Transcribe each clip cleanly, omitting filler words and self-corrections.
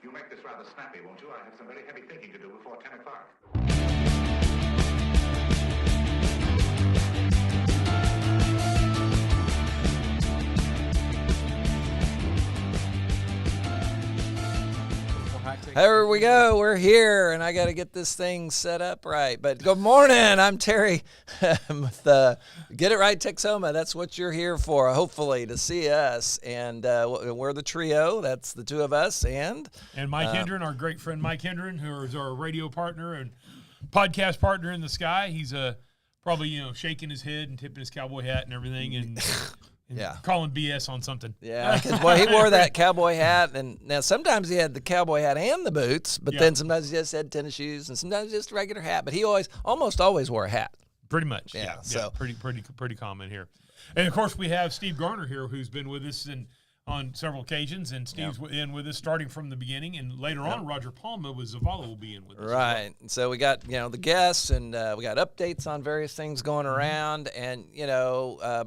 You'll make this rather snappy, won't you? I have some very heavy thinking to do before 10 o'clock. Here we go. We're here, and I got to get this thing set up right. But good morning. I'm Terry with Get It Right Texoma. That's what you're here for, hopefully, to see us. And we're the trio. That's the two of us. And Mike Hendren, our great friend Mike Hendren, who is our radio partner and podcast partner in the sky. He's probably shaking his head and tipping his cowboy hat and everything, and yeah, calling BS on something. Yeah, because he wore that cowboy hat, and now sometimes he had the cowboy hat and the boots, but then sometimes he just had tennis shoes, and sometimes just a regular hat. But he almost always wore a hat. Pretty much, yeah. So pretty common here. And of course, we have Steve Garner here, who's been with us on several occasions, and Steve's in with us starting from the beginning, and later on, Roger Palma with Zavala will be in with us. Right. Well. So we got the guests, and we got updates on various things going around, and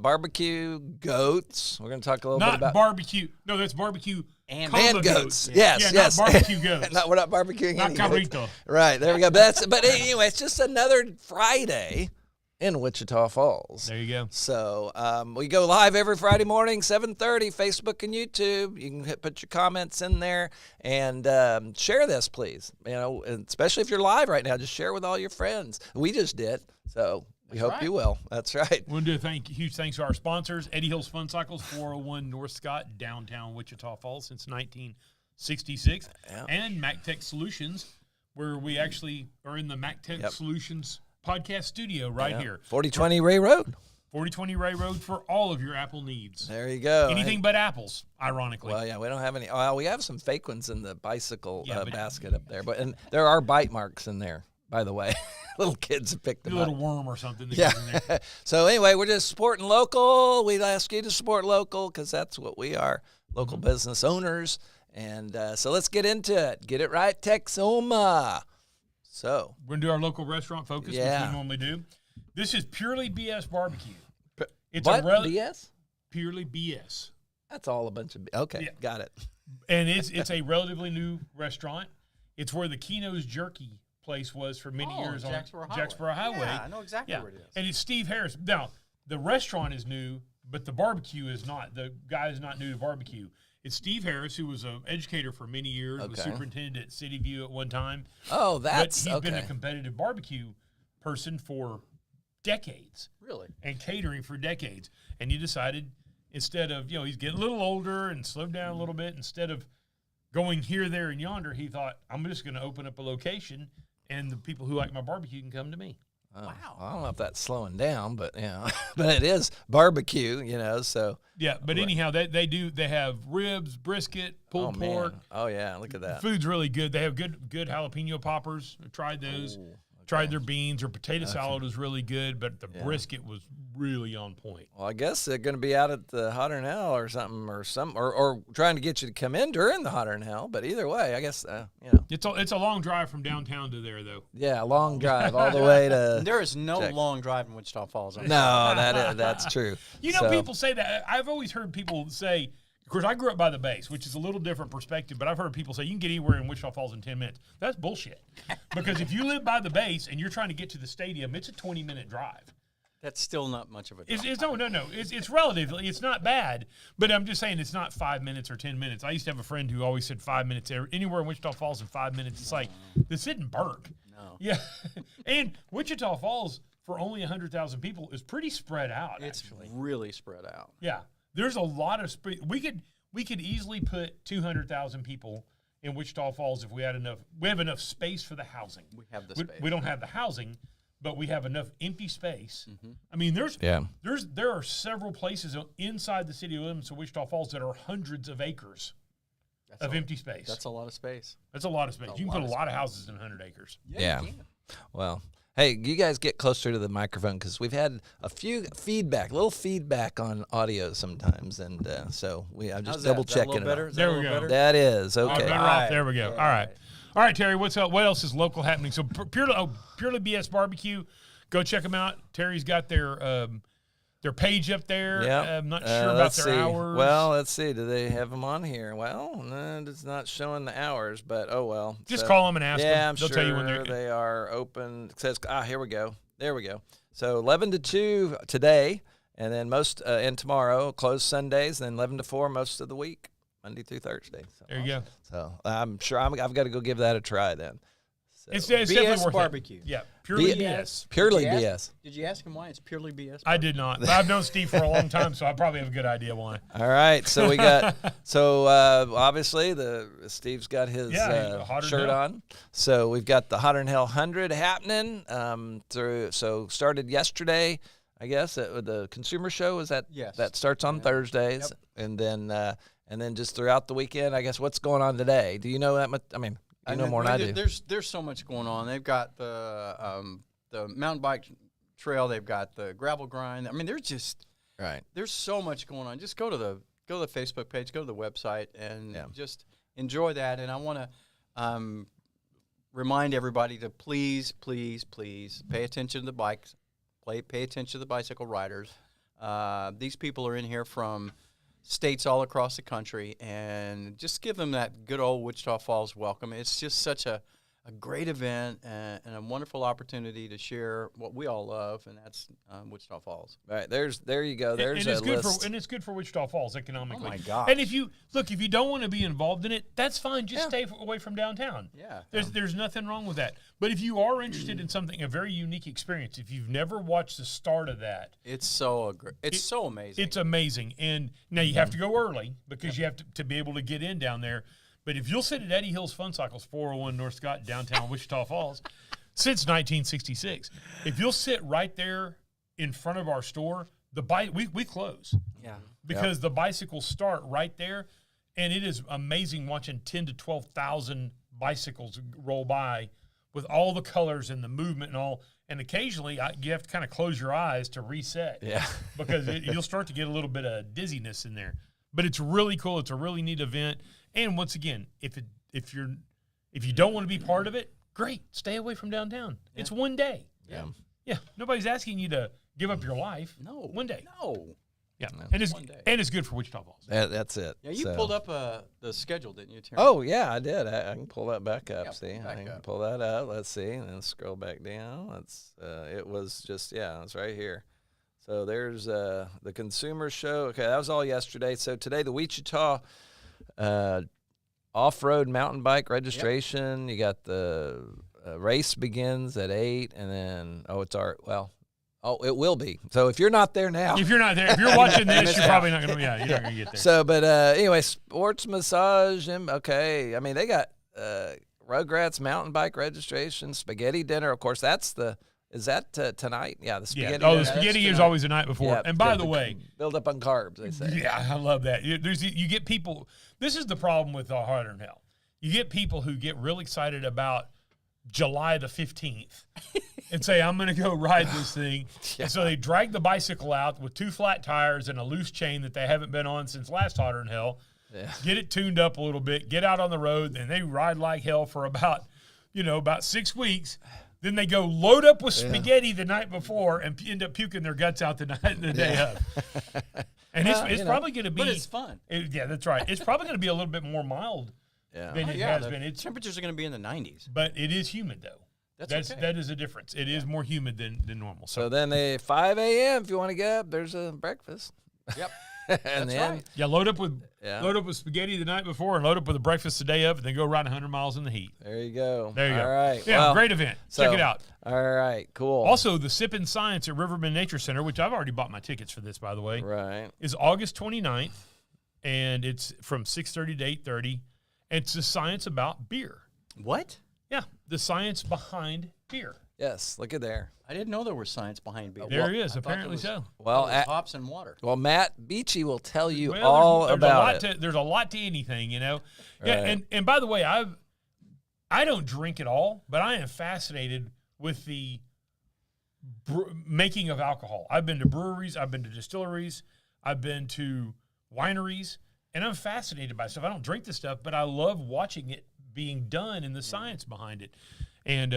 barbecue goats. We're going to talk a little bit about not barbecue. No, that's barbecue and goats. Yes. Not barbecue goats. We're not barbecuing not any cabrito. Goats. Right. There we go. But anyway, it's just another Friday in Wichita Falls. There you go. So we go live every Friday morning, 7:30, Facebook and YouTube. You can put your comments in there and share this, please. Especially if you're live right now, just share with all your friends. We just did, so we hope you will. That's right. We'll do a huge thanks to our sponsors, Eddie Hills Fun Cycles, 401 North Scott, downtown Wichita Falls since 1966, and MacTech Solutions, where we actually are in the MacTech Solutions podcast studio here. 4020 Ray Road. 4020 Ray Road for all of your Apple needs. There you go. Anything but apples, ironically. Well, yeah, we don't have any. Well, we have some fake ones in the bicycle basket up there, and there are bite marks in there, by the way. Little kids have picked them up. A little worm or something. That goes in there. So anyway, we're just supporting local. We'd ask you to support local because that's what we are, local business owners. And so let's get into it. Get It Right Texoma. So we're going to do our local restaurant focus, which we normally do. This is Purely BS Barbecue. It's BS? Purely BS. That's all a bunch of got it. And it's a relatively new restaurant. It's where the Keno's Jerky place was for many years on Jacksboro Highway. Yeah, I know exactly where it is. And it's Steve Harris. Now, the restaurant is new, but the barbecue is not. The guy is not new to barbecue. It's Steve Harris, who was an educator for many years, was superintendent at City View at one time. Oh, but he's been a competitive barbecue person for decades. Really? And catering for decades. And he decided, instead of, he's getting a little older and slowed down a little bit, instead of going here, there, and yonder, he thought, I'm just going to open up a location, and the people who like my barbecue can come to me. Oh, wow. I don't know if that's slowing down, but but it is barbecue, so. Yeah, but anyhow, they have ribs, brisket, pulled pork. Oh yeah, look at that. Food's really good. They have good jalapeno poppers. I tried those. Tried their beans. Their potato salad was really good, but the brisket was really on point. Well, I guess they're going to be out at the Hotter Than Hell or something, or trying to get you to come in during the Hotter Than Hell. But either way, I guess it's a long drive from downtown to there, though. Yeah, a long drive all the way to. There is no long drive in Wichita Falls. No, that's true. People say that. I've always heard people say. Of course, I grew up by the base, which is a little different perspective, but I've heard people say you can get anywhere in Wichita Falls in 10 minutes. That's bullshit. Because if you live by the base and you're trying to get to the stadium, it's a 20-minute drive. That's still not much of a drive. No. It's relatively. It's not bad, but I'm just saying it's not 5 minutes or 10 minutes. I used to have a friend who always said 5 minutes anywhere in Wichita Falls in 5 minutes. It's like, this isn't Burke. No. Yeah. And Wichita Falls, for only 100,000 people, is pretty spread out, actually. It's really spread out. Yeah. There's a lot of space. We could easily put 200,000 people in Wichita Falls if we had enough. We have enough space for the housing. We have the space. We don't have the housing, but we have enough empty space. Mm-hmm. I mean, there are several places inside the city limits of Wichita Falls that are hundreds of acres of empty space. That's a lot of space. That's a lot of space. You can put a lot of houses in 100 acres. Yeah. Well. Hey, you guys get closer to the microphone because we've had a little feedback on audio sometimes, and so I'm just double checking. Better? There we go. That is okay. Better off. There we go. All right, Terry. What's up? What else is local happening? So purely BS Barbecue. Go check them out. Terry's got their their page up there. Yeah. I'm not sure about their hours. Well, let's see. Do they have them on here? Well, no, it's not showing the hours, but oh well. Just call them and ask them. Yeah, I'm They'll sure tell you when they are open. It says, here we go. There we go. So 11 to 2 today, and then and tomorrow, closed Sundays, and then 11 to 4 most of the week, Monday through Thursday. So there you go. So I'm sure I've got to go give that a try then. So. It's definitely worth barbecue. It. Yeah, purely BS. Purely BS. Did you ask him why it's purely BS? Barbecue? I did not. But I've known Steve for a long time, so I probably have a good idea why. All right, so we got obviously Steve's got his shirt on. So we've got the Hotter Than Hell 100 happening started yesterday, I guess. The consumer show is that that starts on Thursdays, and then just throughout the weekend. I guess what's going on today? Do you know that much? I mean. You know more than I do. There's so much going on. They've got the mountain bike trail. They've got the gravel grind. I mean, there's so much going on. Just go to the Facebook page, go to the website, and just enjoy that. And I want to remind everybody to please pay attention to the bikes, pay attention to the bicycle riders. These people are in here from states all across the country, and just give them that good old Wichita Falls welcome. It's just such a great event and a wonderful opportunity to share what we all love, and that's Wichita Falls. Right, there you go. There's a list. And it's good for Wichita Falls economically. Oh my gosh! And if you don't want to be involved in it, that's fine. Just stay away from downtown. Yeah, there's nothing wrong with that. But if you are interested in something, a very unique experience, if you've never watched the start of that, it's so amazing. It's amazing. And now you have to go early because you have to be able to get in down there. But if you'll sit at Eddie Hill's Fun Cycles, 401 North Scott, downtown Wichita Falls, since 1966, if you'll sit right there in front of our store, we close. Yeah. Because the bicycles start right there, and it is amazing watching 10 to 12,000 bicycles roll by with all the colors and the movement and all. And occasionally, you have to kind of close your eyes to reset. Yeah. Because you'll start to get a little bit of dizziness in there. But it's really cool. It's a really neat event. And once again, if you don't want to be part of it, great. Stay away from downtown. Yeah. It's one day. Yeah. Yeah. Nobody's asking you to give up your life. No. One day. No. Yeah. No. And it's good for Wichita Falls. That's it. Yeah, you pulled up the schedule, didn't you, Terry? Oh, yeah, I did. I can pull that back up. Yeah, I can pull that up. Let's see. And then scroll back down. It was just, it's right here. So there's the consumer show. Okay, that was all yesterday. So today, the Wichita off-road mountain bike registration. You got the race begins at 8, and then it will be. So if you're not there now, if you're watching this, you're probably not going to. Yeah, you're not going to get there. So, but anyway, sports massage. Okay, I mean they got Rugrats mountain bike registration, spaghetti dinner. Of course, is that tonight? Yeah, the spaghetti. Yeah. Oh, the spaghetti is always the night before. Yeah, and by the way, build up on carbs, they say. Yeah, I love that. You get people. This is the problem with the Hotter Than Hell. You get people who get real excited about July the 15th and say, I'm going to go ride this thing. Yeah. And so they drag the bicycle out with 2 flat tires and a loose chain that they haven't been on since last Hotter Than Hell. Yeah. Get it tuned up a little bit, get out on the road, and they ride like hell for about 6 weeks. Then they go load up with spaghetti the night before and end up puking their guts out the day of. And it's probably going to be. But it's fun. That's right. It's probably going to be a little bit more mild than it has been. Temperatures are going to be in the 90s. But it is humid, though. That is a difference. It is more humid than normal. So then 5 a.m. if you want to get up, there's a breakfast. Yep. And then right. Yeah, load up with spaghetti the night before and load up with a breakfast the day of, and then go ride 100 miles in the heat. There you go. There you go. All right. Yeah, great event. Check it out. All right, cool. Also, the Sip and Science at Riverbend Nature Center, which I've already bought my tickets for this, by the way. Right. Is August 29th, and it's from 6:30 to 8:30. And it's the science about beer. What? Yeah, the science behind beer. Yes, look at there. I didn't know there was science behind beer. There is, apparently so. Well, hops and water. Well, Matt Beachy will tell you all about it. There's a lot to anything, Right. Yeah, and by the way, I don't drink at all, but I am fascinated with the making of alcohol. I've been to breweries, I've been to distilleries, I've been to wineries, and I'm fascinated by stuff. I don't drink this stuff, but I love watching it being done and the science behind it. And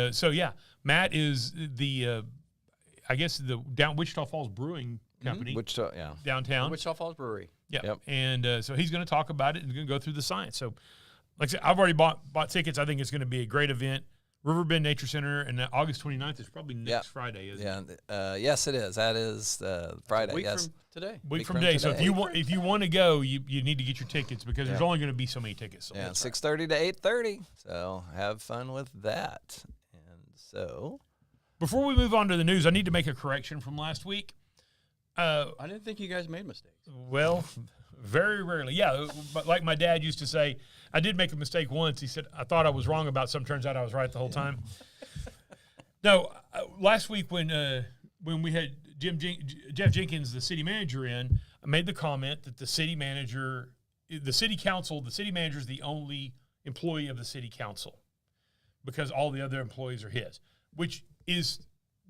Matt is the Wichita Falls Brewing company, Wichita, yeah. downtown. Wichita Falls Brewery. Yeah. Yep. And so he's going to talk about it and going to go through the science. So, like I said, I've already bought tickets. I think it's going to be a great event. Riverbend Nature Center, and August 29th is probably next Friday, isn't it? Yes, it is. That is Friday. Week Yes. from today. Week from today. So if you want to go, you need to get your tickets because there's only going to be so many tickets. So Yeah, 6:30 to 8:30. So have fun with that. And so before we move on to the news, I need to make a correction from last week. I didn't think you guys made mistakes. Well, very rarely. Yeah, but like my dad used to say, I did make a mistake once. He said, I thought I was wrong about something. Turns out I was right the whole time. No, last week when we had Jeff Jenkins, the city manager, in, I made the comment that the city manager is the only employee of the city council because all the other employees are his, which is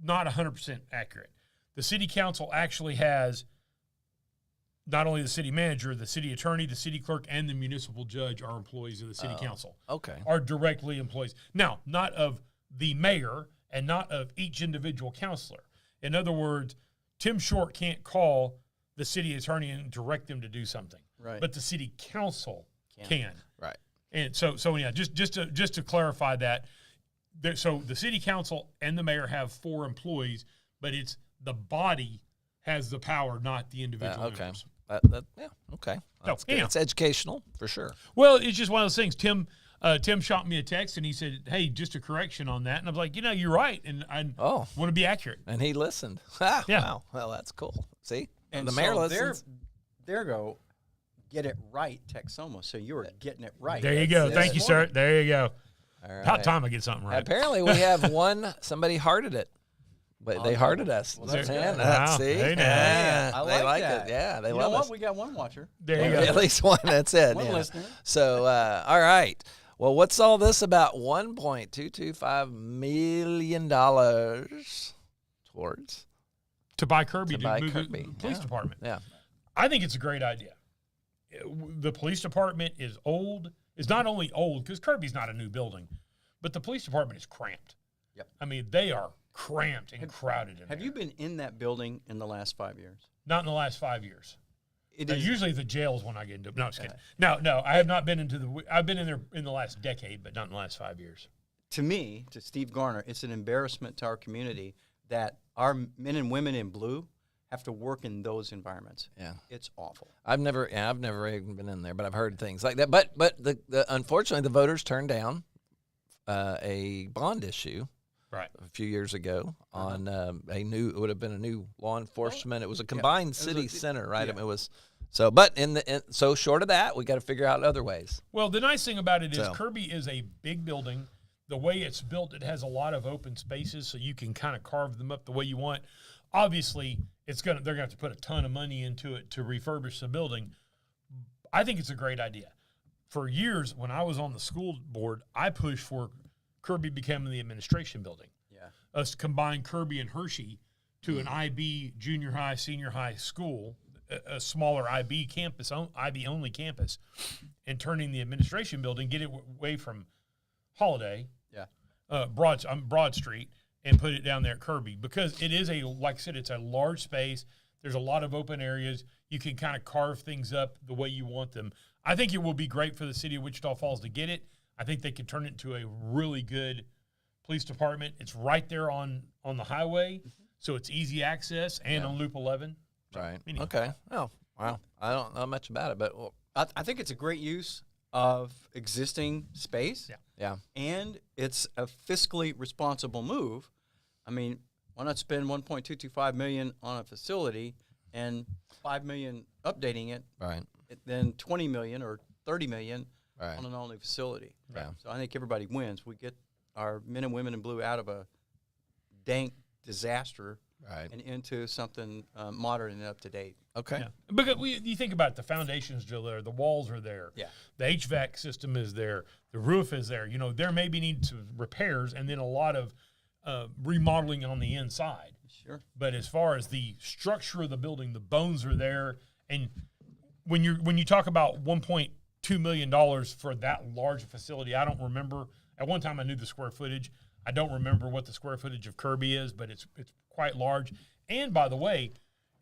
not 100% accurate. The city council actually has not only the city manager, the city attorney, the city clerk, and the municipal judge are employees of the city council. Okay. Are directly employees. Now, not of the mayor and not of each individual counselor. In other words, Tim Short can't call the city attorney and direct them to do something. Right. But the city council can. Right. And so yeah, just to clarify that, so the city council and the mayor have 4 employees, but it's the body has the power, not the individual Okay. members. Yeah. Okay. That's good. anyhow. It's educational for sure. Well, it's just one of those things. Tim shot me a text and he said, "Hey, just a correction on that." And I was like, "You're right, and I want to be accurate." And he listened. Yeah. Wow. Well, that's cool. See, And the mayor so listens. there go, get it right, Texoma. So you were getting it right. There you go. it. Thank you, sir. There you go. All right. About time I get something right. Apparently, we have somebody hearted it. But they hearted us. Well, that's Man, good. Wow. see? Hey, now. Yeah, I they like that. it. Yeah, they you love know us. what? We got one watcher. There you go. At least one. That's it. One yeah. listener. So, all right. Well, what's all this about? $1.225 million towards To buy Kirby To to buy move Kirby. the police Yeah. department. Yeah. I think it's a great idea. The police department is old. It's not only old because Kirby's not a new building, but the police department is cramped. Yep. I mean, they are cramped and crowded in Have there. you been in that building in the last 5 years? Not in the last 5 years. It Now, is usually the jails when I get into. No, I'm just kidding. No, I have not been into the. I've been in there in the last decade, but not in the last 5 years. to me, to Steve Garner, it's an embarrassment to our community that our men and women in blue have to work in those environments. Yeah. It's awful. I've never even been in there, but I've heard things like that. But the unfortunately, the voters turned down a bond issue Right. a few years ago on it would have been a new law enforcement. It was a combined city center, right? yeah. It was so, but so short of that, we got to figure out other ways. Well, the nice thing about it is So. Kirby is a big building. The way it's built, it has a lot of open spaces, so you can kind of carve them up the way you want. Obviously, they're gonna have to put a ton of money into it to refurbish the building. I think it's a great idea. For years, when I was on the school board, I pushed for Kirby becoming the administration building. Yeah. Us combine Kirby and Hershey to an IB junior high, senior high school, a smaller IB campus, IB only campus, and turning the administration building, get it away from Holiday, Broad Street, and put it down there at Kirby, because it is like I said, it's a large space. There's a lot of open areas. You can kind of carve things up the way you want them. I think it will be great for the city of Wichita Falls to get it. I think they could turn it into a really good police department. It's right there on the highway, so it's easy access and on Loop 11. Right. Anyhow. Okay. Oh, wow. I don't know much about it, but I think it's a great use of existing space. Yeah. yeah. And it's a fiscally responsible move. I mean, why not spend $1.225 million on a facility and $5 million updating it, Right. then $20 million or $30 million Right. on an all-new facility? Yeah. So I think everybody wins. We get our men and women in blue out of a dank disaster Right. and into something modern and up to date. Okay. Yeah. Because you think about it, the foundation's still there, the walls are there, Yeah. the HVAC system is there, the roof is there. There maybe need some repairs and then a lot of remodeling on the inside. Sure. But as far as the structure of the building, the bones are there. And when you talk about $1.2 million for that large facility, I don't remember. At one time, I knew the square footage. I don't remember what the square footage of Kirby is, but it's quite large. And by the way,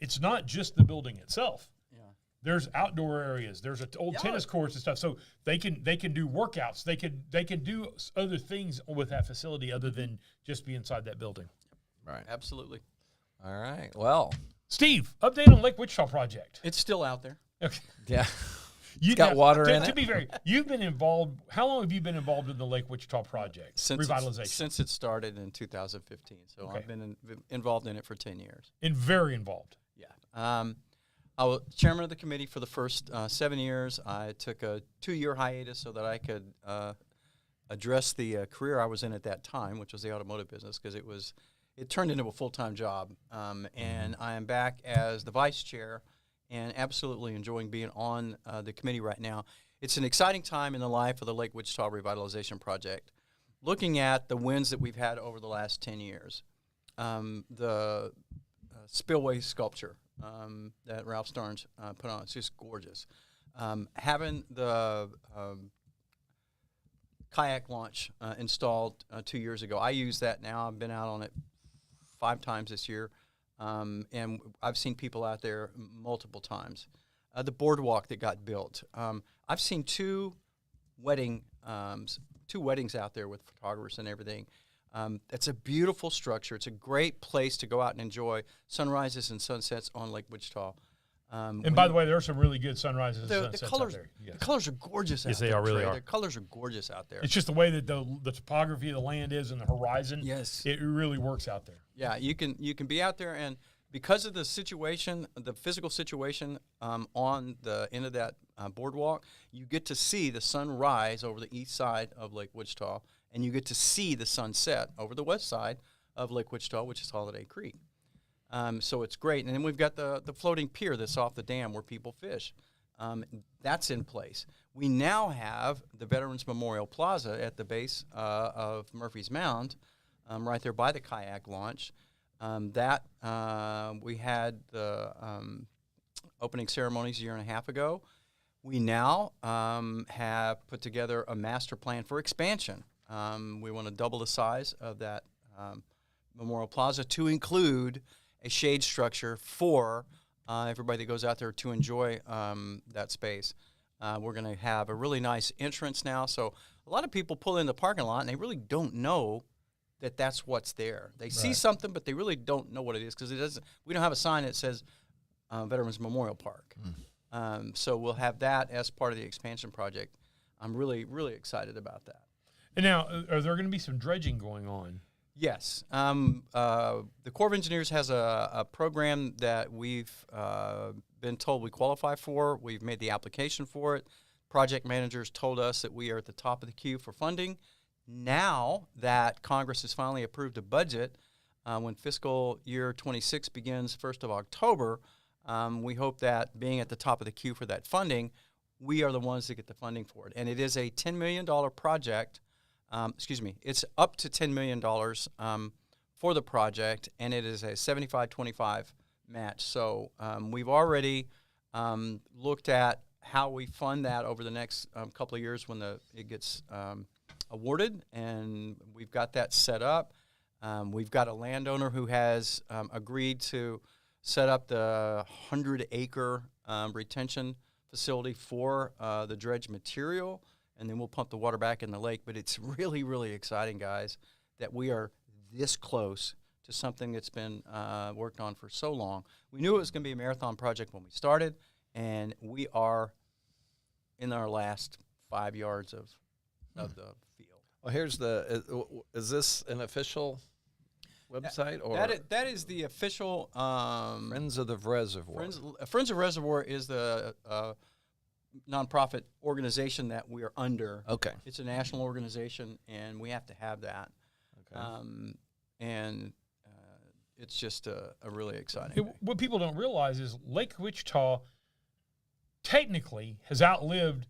it's not just the building itself. Yeah. There's outdoor areas. There's old tennis courts and stuff. So they can do workouts. They can do other things with that facility other than just be inside that building. Right. Absolutely. All right. Well, Steve, update on Lake Wichita project. It's still out there. Okay. yeah. You got water in to it. be fair, you've been involved. How long have you been involved in the Lake Wichita project? Revitalization. Since it started in 2015. So Okay. I've been involved in it for 10 years. And very involved. Yeah. I was chairman of the committee for the first 7 years. I took a 2-year hiatus so that I could address the career I was in at that time, which was the automotive business, because it turned into a full-time job. And I am back as the vice chair and absolutely enjoying being on the committee right now. It's an exciting time in the life of the Lake Wichita Revitalization Project. Looking at the wins that we've had over the last 10 years, the spillway sculpture that Ralph Starnes put on, it's just gorgeous. Having the kayak launch installed 2 years ago, I use that now. I've been out on it 5 times this year. And I've seen people out there multiple times. The boardwalk that got built. I've seen two weddings out there with photographers and everything. It's a beautiful structure. It's a great place to go out and enjoy sunrises and sunsets on Lake Wichita. And by the way, there are some really good sunrises and sunsets the colors, out there. Yes. The colors are gorgeous out there. Yes, they really are. The colors are gorgeous out there. It's just the way that the topography of the land is and the horizon. Yes. It really works out there. Yeah, you can be out there, and because of the situation, the physical situation on the end of that boardwalk, you get to see the sun rise over the east side of Lake Wichita, and you get to see the sunset over the west side of Lake Wichita, which is Holiday Creek. So it's great. And then we've got the floating pier that's off the dam where people fish. That's in place. We now have the Veterans Memorial Plaza at the base of Murphy's Mound, right there by the kayak launch. We had the opening ceremonies a year and a half ago. We now have put together a master plan for expansion. We want to double the size of that Memorial Plaza to include a shade structure for everybody that goes out there to enjoy that space. We're going to have a really nice entrance now. So a lot of people pull in the parking lot and they really don't know that that's what's there. They see something, but they really don't know what it is because we don't have a sign that says Veterans Memorial Park. So we'll have that as part of the expansion project. I'm really, really excited about that. And now, are there going to be some dredging going on? Yes. The Corps of Engineers has a program that we've been told we qualify for. We've made the application for it. Project managers told us that we are at the top of the queue for funding. Now that Congress has finally approved a budget, when fiscal year 26 begins 1st of October, we hope that being at the top of the queue for that funding, we are the ones that get the funding for it. And it is a $10 million project. It's up to $10 million for the project, and it is a 75-25 match. So we've already looked at how we fund that over the next couple of years when it gets awarded, and we've got that set up. We've got a landowner who has agreed to set up the 100-acre retention facility for the dredge material, and then we'll pump the water back in the lake. But it's really, really exciting, guys, that we are this close to something that's been worked on for so long. We knew it was going to be a marathon project when we started, and we are in our last 5 yards of the field. Well, here's is this an official website? Or that is the official Friends of the Reservoir. Friends of Reservoir is the nonprofit organization that we are under. Okay. It's a national organization, and we have to have that. Okay. And it's just a really exciting thing. What people don't realize is Lake Wichita technically has outlived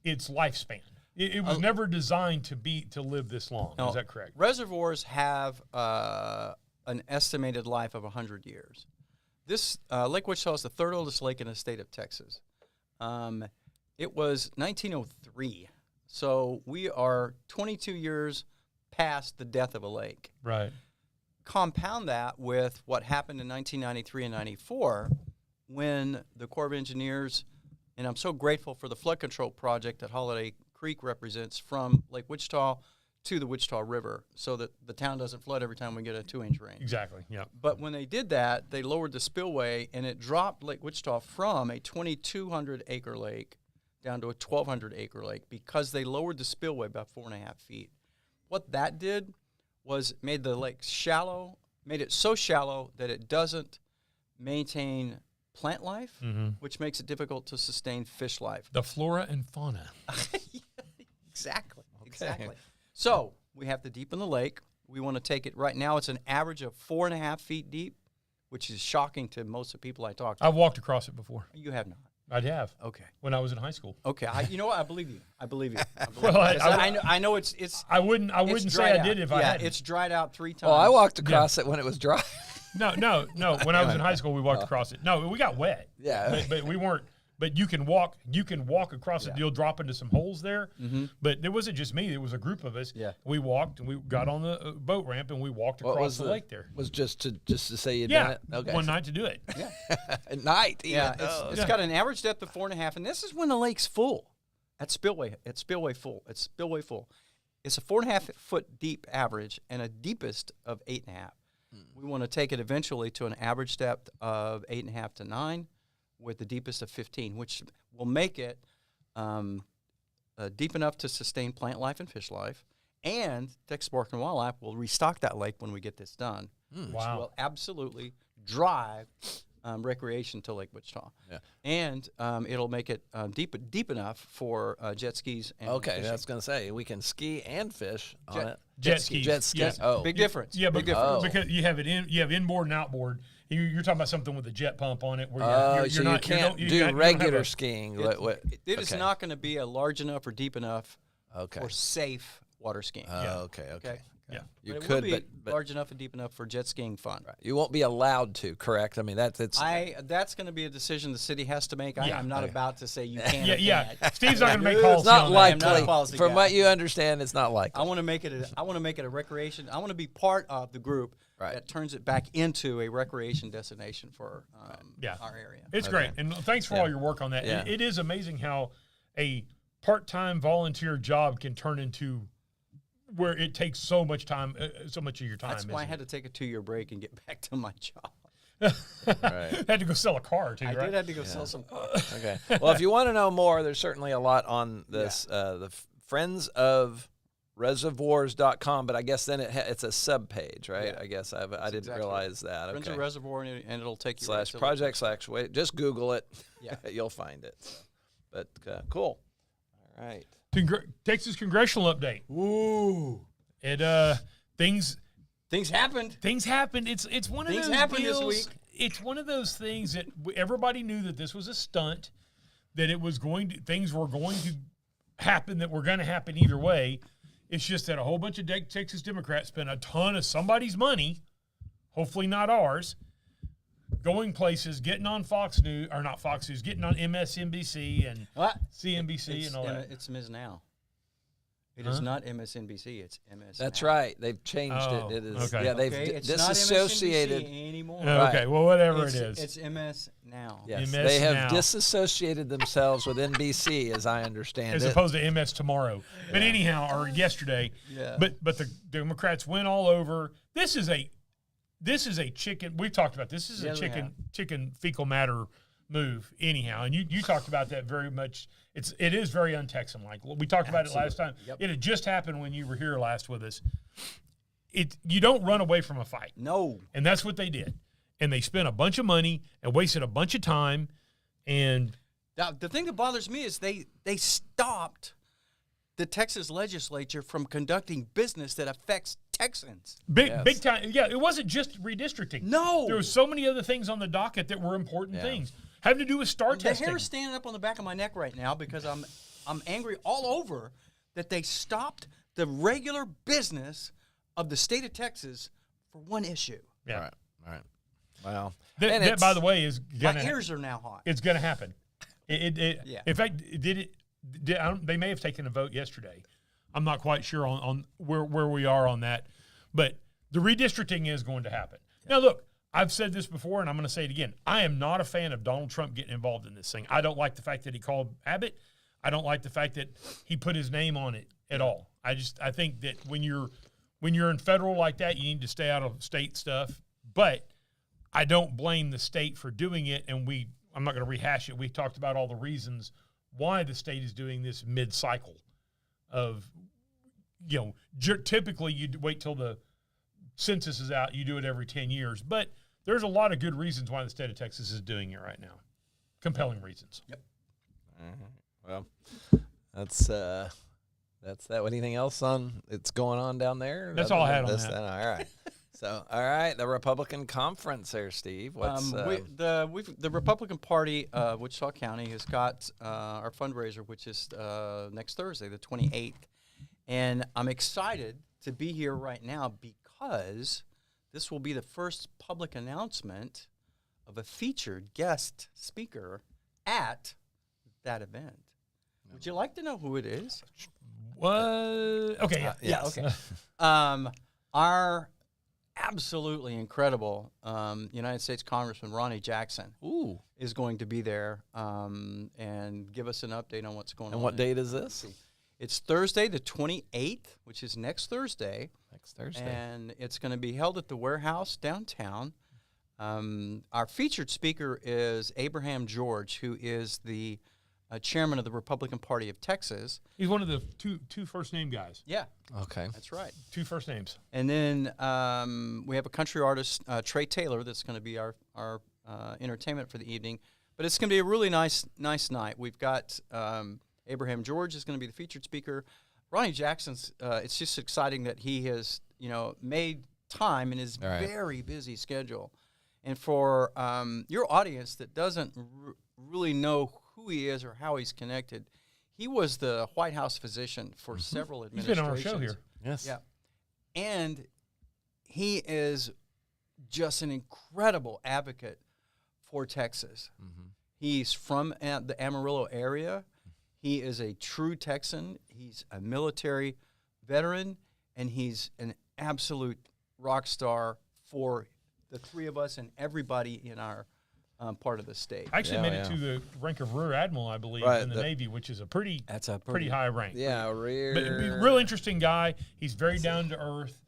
its lifespan. It was never designed to live this long. No, is that correct? Reservoirs have an estimated life of 100 years. This Lake Wichita is the third oldest lake in the state of Texas. It was 1903, so we are 22 years past the death of a lake. Right. compound that with what happened in 1993 and 94 when the Corps of Engineers, and I'm so grateful for the flood control project that Holiday Creek represents from Lake Wichita to the Wichita River so that the town doesn't flood every time we get a 2-inch rain. Exactly, yeah. But when they did that, they lowered the spillway, and it dropped Lake Wichita from a 2,200-acre lake down to a 1,200-acre lake because they lowered the spillway by 4.5 feet. What that did was made the lake shallow, made it so shallow that it doesn't maintain plant life, which makes it difficult to sustain fish life. The flora and fauna. Exactly. So we have to deepen the lake. We want to take it right now. It's an average of 4.5 feet deep, which is shocking to most of the people I talk to. I've walked across it before. You have not. I have. Okay. When I was in high school. Okay. You know what? I believe you. Well, I know it's. I wouldn't say I did if I hadn't. It's dried out 3 times. Well, I walked across it when it was dry. No. When I was in high school, we walked across it. No, we got wet. Yeah. But we weren't. But you can walk across it. You'll drop into some holes there. But it wasn't just me. It was a group of us. Yeah. We walked and we got on the boat ramp and we walked across the lake there. Was just to say you'd done it? Okay. One night to do it. Yeah. At night. Yeah. It's got an average depth of 4.5, and this is when the lake's full. It's spillway full. It's a 4.5 foot deep average and a deepest of 8.5. We want to take it eventually to an average depth of 8.5 to 9. With the deepest of 15, which will make it deep enough to sustain plant life and fish life. And Texas Park and Wildlife will restock that lake when we get this done, which will absolutely drive recreation to Lake Wichita. Yeah. And it'll make it deep enough for jet skis. And okay, I was going to say, we can ski and fish on it. Jet skis. Jet skis. Yeah. Oh. Big difference. Yeah, big difference. Because you have inboard and outboard. You're talking about something with a jet pump on it. Where so you can't do regular skiing. It is not going to be a large enough or deep enough for safe water skiing. Okay. Yeah. You but could, it will be but large enough and deep enough for jet skiing fun. Right. You won't be allowed to, correct? I mean, that's going to be a decision the city has to make. I'm not about to say you can. Yeah. Steve's not going to make calls. It's not on likely. That. From what you understand, it's not likely. I want to make it a recreation. I want to be part of the group that turns it back into a recreation destination for our area. It's great, and thanks for all your work on that. Yeah. It is amazing how a part-time volunteer job can turn into where it takes so much time, so much of your time. That's why I had to take a 2-year break and get back to my job. Had to go sell a car too. I right? did have to go sell some cars. Okay. Well, if you want to know more, there's certainly a lot on this. The Friends of Reservoirs.com, but I guess then it's a sub page, right? Yeah. I guess I didn't realize that. Okay. Friends of Reservoir, and it'll take you /project/ just Google it. Yeah. You'll find it. But cool. All right. Texas congressional update. Ooh. Things happened. Things happened. It's one of those happened deals, this week. It's one of those things that everybody knew that this was a stunt, that things were going to happen, that were going to happen either way. It's just that a whole bunch of Texas Democrats spent a ton of somebody's money, hopefully not ours, going places, getting on Fox News, or not Fox News, getting on MSNBC and CNBC and all that. It's Ms. Now. It is not MSNBC. It's MS. That's Now. right. They've changed it. It is. Okay. Yeah, they've it's disassociated not MSNBC anymore. Okay, well, whatever it is. It's MS Now. Yes, MS they have Now. disassociated themselves with NBC, as I understand as it. opposed to MS Tomorrow. But anyhow, or yesterday. Yeah. But the Democrats went all over. This is a chicken. We've talked about this. This is a chicken fecal matter move. Anyhow, and you talked about that very much. It is very un-Texan like. We talked about it last time. Yep. It had just happened when you were here last with us. You don't run away from a fight. No. And that's what they did. And they spent a bunch of money and wasted a bunch of time. And now, the thing that bothers me is they stopped the Texas legislature from conducting business that affects Texans. Big time. Yeah, it wasn't just redistricting. No. There were so many other things on the docket that were important things. Having to do with star testing. The hair is standing up on the back of my neck right now because I'm angry all over that they stopped the regular business of the state of Texas for one issue. Yeah. All right. Wow. That by the way, is going to my ears are now hot. It's going to happen. Yeah. In fact, they may have taken a vote yesterday. I'm not quite sure on where we are on that. But The redistricting is going to happen. Now, look, I've said this before, and I'm going to say it again. I am not a fan of Donald Trump getting involved in this thing. I don't like the fact that he called Abbott. I don't like the fact that he put his name on it at all. I think that when you're in federal like that, you need to stay out of state stuff. But I don't blame the state for doing it, and I'm not going to rehash it. We talked about all the reasons why the state is doing this mid-cycle of, typically you wait till the census is out. You do it every 10 years. But there's a lot of good reasons why the state of Texas is doing it right now. Compelling reasons. Yep. Well, that's that. Anything else it's going on down there? That's all I had on that. All right. So, all right, the Republican conference there, Steve. What's the Republican Party, Wichita County, has got our fundraiser, which is next Thursday, the 28th, and I'm excited to be here right now because this will be the first public announcement of a featured guest speaker at that event. Would you like to know who it is? What? Okay, yeah. Yes. Okay. Our absolutely incredible United States Congressman Ronnie Jackson is going to be there and give us an update on what's going on. And what date is this? It's Thursday the 28th, which is next Thursday. Next Thursday. And it's going to be held at the Warehouse downtown. Our featured speaker is Abraham George, who is the chairman of the Republican Party of Texas. He's one of the two first name guys. Yeah. Okay. That's right. 2 first names. And then we have a country artist, Trey Taylor, that's going to be our entertainment for the evening. But it's going to be a really nice night. We've got Abraham George is going to be the featured speaker. Ronnie Jackson's, it's just exciting that he has, made time in his very busy schedule. And for your audience that doesn't really know who he is or how he's connected, he was the White House physician for several administrations. He's been on our show here. Yes. Yeah. And he is just an incredible advocate for Texas. Mm-hmm. He's from the Amarillo area. He is a true Texan. He's a military veteran, and he's an absolute rock star for the three of us and everybody in our part of the state. I actually made it to the rank of Rear Admiral, I believe, in the Navy, which is a pretty high rank. Yeah, rear. But real interesting guy. He's very down to earth.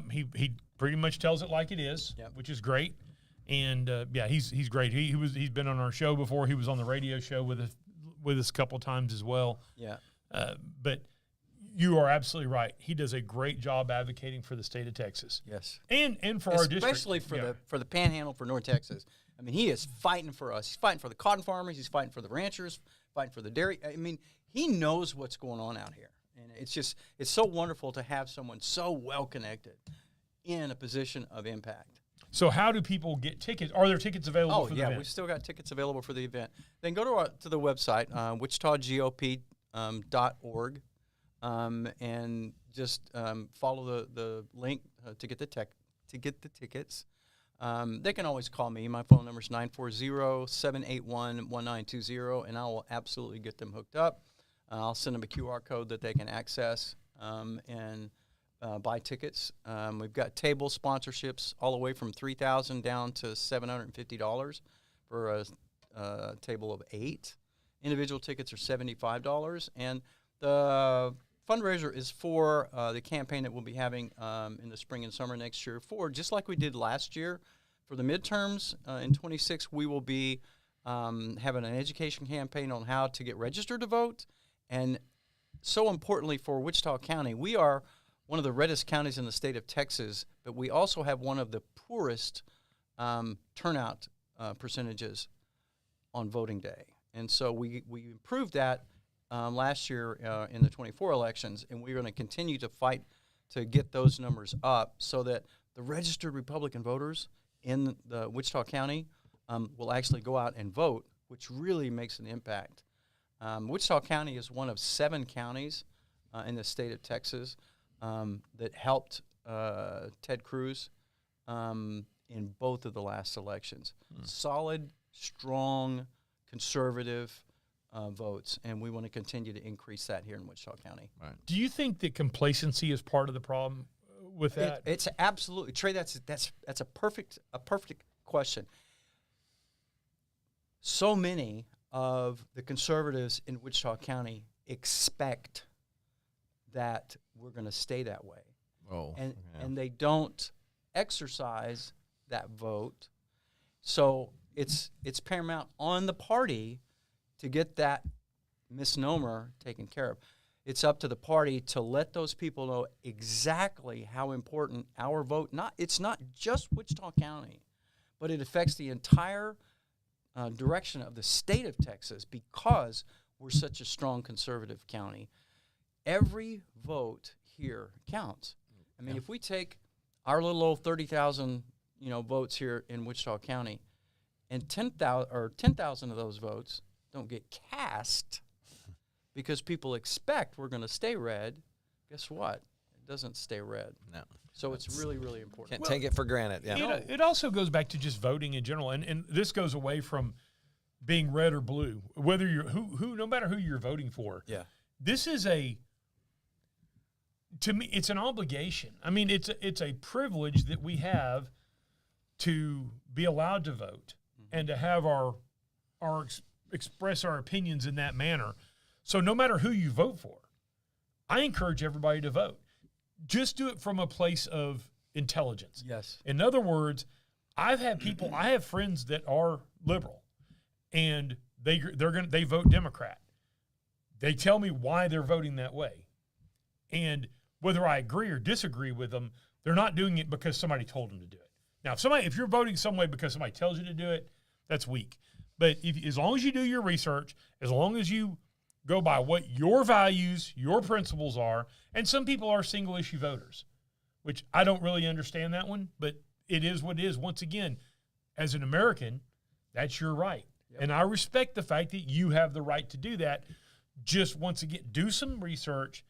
He pretty much tells it like it is, which is great. And he's great. He's been on our show before. He was on the radio show with us a couple times as well. Yeah. But you are absolutely right. He does a great job advocating for the state of Texas. Yes. And for our district. Especially for the Panhandle, for North Texas. I mean, he is fighting for us. He's fighting for the cotton farmers. He's fighting for the ranchers, fighting for the dairy. I mean, he knows what's going on out here. And it's so wonderful to have someone so well connected in a position of impact. So how do people get tickets? Are there tickets available for the event? We've still got tickets available for the event. Then go to the website, wichitagop.org, and just follow the link to get the tickets. They can always call me. My phone number is 940-781-1920, and I will absolutely get them hooked up. I'll send them a QR code that they can access and buy tickets. We've got table sponsorships all the way from $3,000 down to $750 for a table of 8. Individual tickets are $75, and the fundraiser is for the campaign that we'll be having in the spring and summer next year. Just like we did last year for the midterms in 26, we will be having an education campaign on how to get registered to vote. And so importantly for Wichita County, we are one of the reddest counties in the state of Texas, but we also have one of the poorest turnout percentages on voting day. And so we improved that last year in the 24 elections, and we're going to continue to fight to get those numbers up so that the registered Republican voters in the Wichita County will actually go out and vote, which really makes an impact. Wichita County is one of 7 counties in the state of Texas that helped Ted Cruz in both of the last elections. Solid, strong, conservative votes, and we want to continue to increase that here in Wichita County. Right. Do you think that complacency is part of the problem with that? It's absolutely, Trey. That's a perfect question. So many of the conservatives in Wichita County expect that we're going to stay that way, and they don't exercise that vote. So it's paramount on the party to get that misnomer taken care of. It's up to the party to let those people know exactly how important our vote. It's not just Wichita County, but it affects the entire direction of the state of Texas because we're such a strong conservative county. Every vote here counts. I mean, if we take our little old 30,000, votes here in Wichita County, and 10,000 of those votes don't get cast because people expect we're going to stay red, guess what? It doesn't stay red. No. So it's really, really important. Can't take it for granted. Yeah. It also goes back to just voting in general, and this goes away from being red or blue, whether you're no matter who you're voting for. Yeah. This is to me, it's an obligation. I mean, it's a privilege that we have to be allowed to vote and to have our express our opinions in that manner. So no matter who you vote for, I encourage everybody to vote. Just do it from a place of intelligence. Yes. In other words, I have friends that are liberal, and they vote Democrat. They tell me why they're voting that way, and whether I agree or disagree with them, they're not doing it because somebody told them to do it. Now, if you're voting some way because somebody tells you to do it, that's weak. But as long as you do your research, as long as you go by what your values, your principles are, and some people are single-issue voters, which I don't really understand that one, but it is what it is. Once again, as an American, that's your right. Yep. And I respect the fact that you have the right to do that. Just, once again, do some research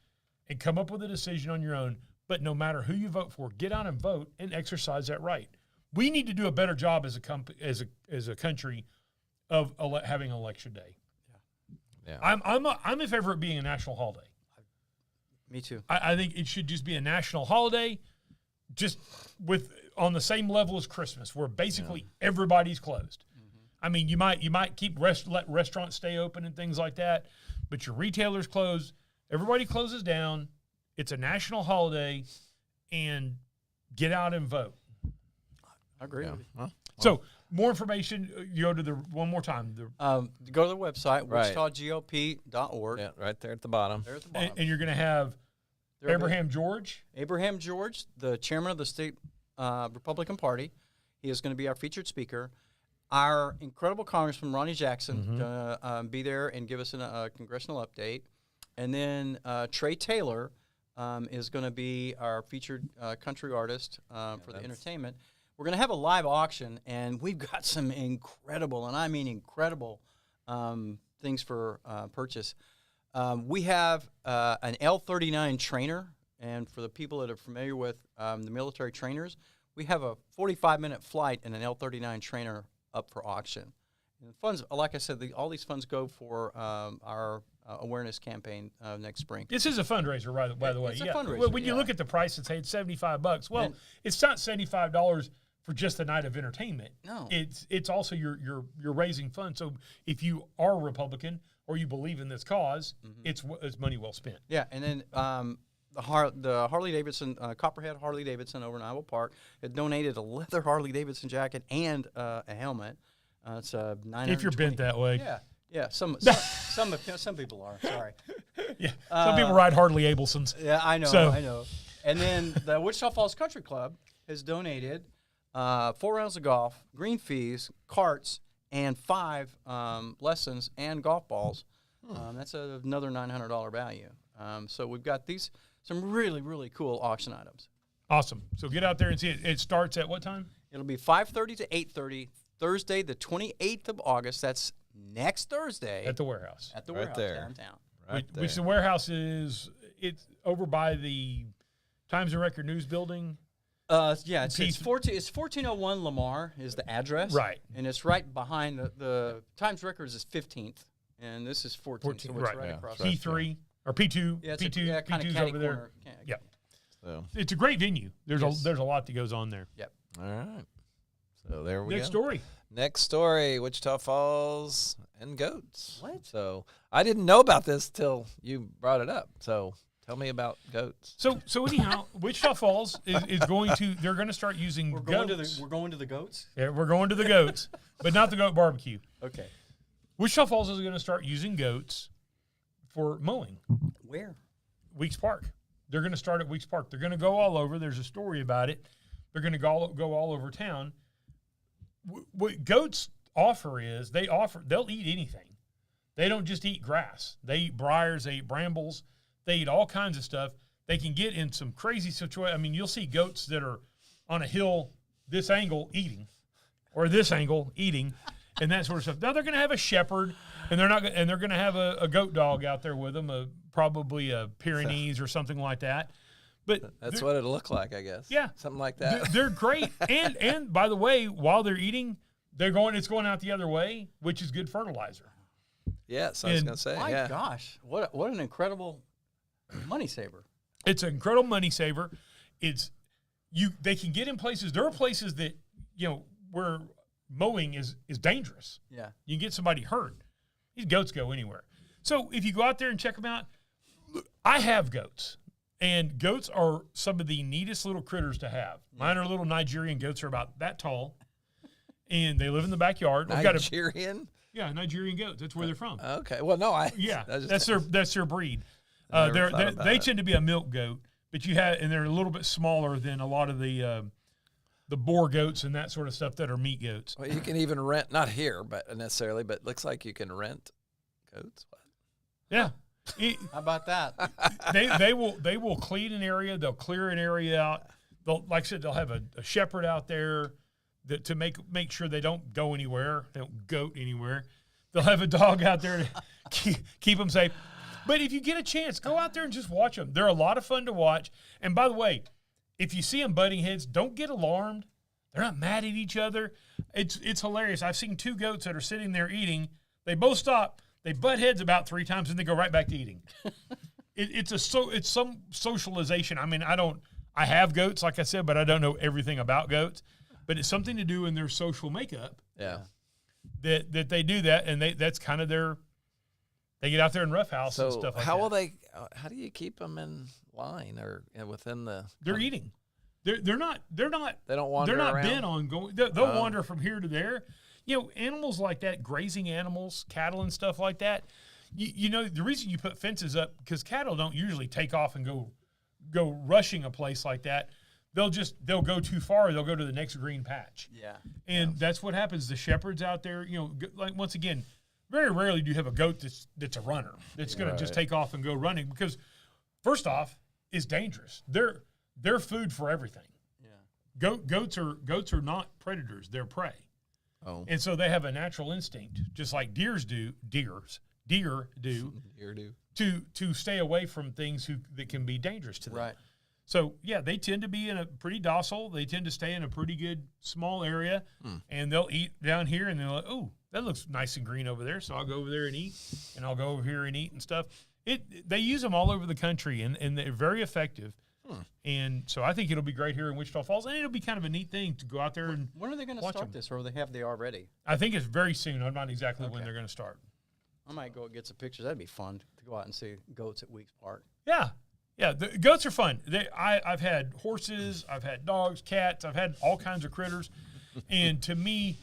and come up with a decision on your own. But no matter who you vote for, get out and vote and exercise that right. We need to do a better job as a country of having election day. Yeah. I'm in favor of it being a national holiday. Me too. I think it should just be a national holiday, just on the same level as Christmas, where basically everybody's closed. Mm-hmm. I mean, you might let restaurants stay open and things like that, but your retailers close. Everybody closes down. It's a national holiday, and get out and vote. I agree. Yeah. Well, so more information, you go to one more time. Go to the website, right. wichitagop.org. Yeah, right there at the bottom. There at the bottom. And you're going to have Abraham George, the chairman of the state Republican Party. He is going to be our featured speaker. Our incredible Congressman Ronnie Jackson going to be there and give us a congressional update. And then Trey Taylor is going to be our featured country artist for the entertainment. We're going to have a live auction, and we've got some incredible, and I mean incredible, things for purchase. We have an L-39 trainer, and for the people that are familiar with the military trainers, we have a 45-minute flight in an L-39 trainer up for auction. And the funds, like I said, all these funds go for our awareness campaign next spring. This is a fundraiser, by the way. It's a fundraiser. Well, when you look at the price and say it's $75, well, it's not $75 for just a night of entertainment. No, it's also you're raising funds. So if you are a Republican or you believe in this cause, it's money well spent. Yeah, and then the Harley Davidson Copperhead Harley Davidson over in Iowa Park had donated a leather Harley Davidson jacket and a helmet. It's a $920. If you're bent that way, yeah. Some people are. Sorry. Yeah, some people ride Harley Abelsons. Yeah, I know. And then the Wichita Falls Country Club has donated 4 rounds of golf, green fees, carts, and 5 lessons and golf balls. That's another $900 value. So we've got some really, really cool auction items. Awesome. So get out there and see it. It starts at what time? It'll be 5:30 to 8:30, Thursday, the 28th of August. That's next Thursday. At the warehouse. At the Right warehouse there. downtown. Which the warehouse it's over by the Times and Record News building. It's 1401 Lamar is the address. Right. And it's right behind the Times Records is 15th, and this is 14th, so it's right across. P3 or P2. Yeah, P2 kind of P2's catty over there. corner. Yeah. So it's a great venue. There's Yes. a lot that goes on there. Yep. all right. So there we Next go. story. Next story, Wichita Falls and goats. What? So I didn't know about this till you brought it up. So tell me about goats. So anyhow, Wichita Falls is going to. They're going to start using We're goats. going to the goats. Yeah, we're going to the goats, but not the goat barbecue. Okay. Wichita Falls is going to start using goats for mowing. Where? Weeks Park. They're going to start at Weeks Park. They're going to go all over. There's a story about it. They're going to go all over town. What goats offer is they'll eat anything. They don't just eat grass. They eat briars. They eat brambles. They eat all kinds of stuff. They can get in some crazy situation. I mean, you'll see goats that are on a hill this angle eating, or this angle eating, and that sort of stuff. Now they're going to have a shepherd, and they're going to have a goat dog out there with them, probably a Pyrenees or something like that. But That's what it'll look like, I guess. Yeah. Something like that. they're great, and by the way, while they're eating, it's going out the other way, which is good fertilizer. Yeah, so I was And going to say, My yeah. gosh, what an incredible money saver. It's an incredible money saver. They can get in places. There are places that where mowing is dangerous. Yeah. You can get somebody hurt. These goats go anywhere. So if you go out there and check them out, I have goats. And goats are some of the neatest little critters to have. Mine are little Nigerian goats, are about that tall, and they live in the backyard. Nigerian? Nigerian goats. That's where they're from. Okay. Well, no, That's their breed. I never thought about They it. tend to be a milk goat, but they're a little bit smaller than a lot of the boar goats and that sort of stuff that are meat goats. Well, you can even rent, not here, but necessarily, but looks like you can rent goats. What? Yeah. How about that? They will clean an area. They'll clear an area out. Like I said, they'll have a shepherd out there to make sure they don't go anywhere. They don't goat anywhere. They'll have a dog out there to keep them safe. But if you get a chance, go out there and just watch them. They're a lot of fun to watch. And by the way, if you see them butting heads, don't get alarmed. They're not mad at each other. It's hilarious. I've seen two goats that are sitting there eating. They both stop. They butt heads about 3 times, and they go right back to eating. It's some socialization. I mean, I have goats, like I said, but I don't know everything about goats. But it's something to do in their social makeup. Yeah. That they do that, and that's kind of they get out there and roughhouse and So stuff like how that. will they? How do you keep them in line or within the? They're eating. They're not. They don't wander They're not around? bent on going. They'll wander from here to there. Animals like that, grazing animals, cattle and stuff like that. The reason you put fences up, because cattle don't usually take off and go rushing a place like that. They'll go too far. They'll go to the next green patch. Yeah. And that's what happens. The shepherds out there, like once again, very rarely do you have a goat that's a runner that's going to just take off and go running, because first off, it's dangerous. They're food for everything. Yeah. Goats are not predators. They're prey. Oh. And so they have a natural instinct, just like deer do, to stay away from things that can be dangerous to them. Right. So yeah, they tend to be in a pretty docile. They tend to stay in a pretty good small area, and they'll eat down here, and they're like, "Oh, that looks nice and green over there." So I'll go over there and eat, and I'll go over here and eat and stuff. They use them all over the country, and they're very effective. And so I think it'll be great here in Wichita Falls, and it'll be kind of a neat thing to go out there and When are they going to watch start them. this, or have they already? I think it's very soon. I'm not exactly when they're going to start. I might go get some pictures. That'd be fun to go out and see goats at Weeks Park. Yeah. Yeah, the goats are fun. I've had horses, I've had dogs, cats, I've had all kinds of critters. And to me,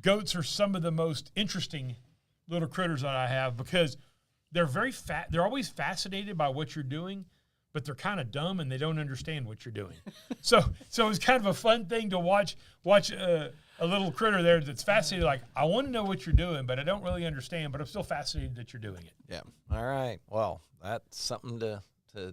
goats are some of the most interesting little critters that I have, because they're very they're always fascinated by what you're doing, but they're kind of dumb and they don't understand what you're doing. So it's kind of a fun thing to watch a little critter there that's fascinated, like, I want to know what you're doing, but I don't really understand, but I'm still fascinated that you're doing it. Yeah. All right. Well, that's something to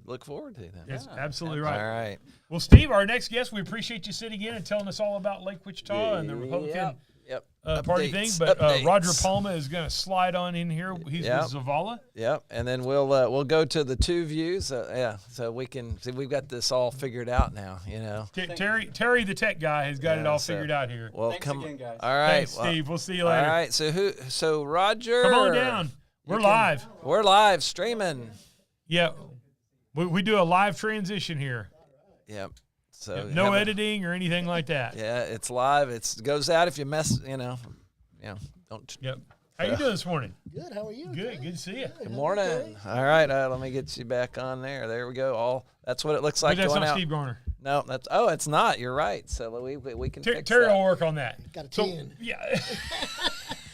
look forward to then. That's absolutely right. All right. Well, Steve, our next guest, we appreciate you sitting in and telling us all about Lake Wichita and the Republican Yep. party thing. Updates, But updates. Roger Palma is going to slide on in here. He's Yep. with Zavala. Yep. And then we'll go to the two views. So we can see we've got this all figured out now. Terry, the tech guy, has got it all figured out here. Well, Thanks again, guys. All right. Thanks, Steve. We'll see you later. All right. So Roger, Come on down. We're live. We're live streaming. Yeah. We do a live transition here. Yep. So no editing or anything like that. Yeah, it's live. It goes out if you mess. Don't. Yep. How you doing this morning? Good. How are you? Good. Good to see you. Good morning. All right, let me get you back on there. There we go. That's what it looks like. But that's going not out. Steve Garner. No, it's not. You're right. So we can fix Terry that. will work on that. Got a 10. Yeah.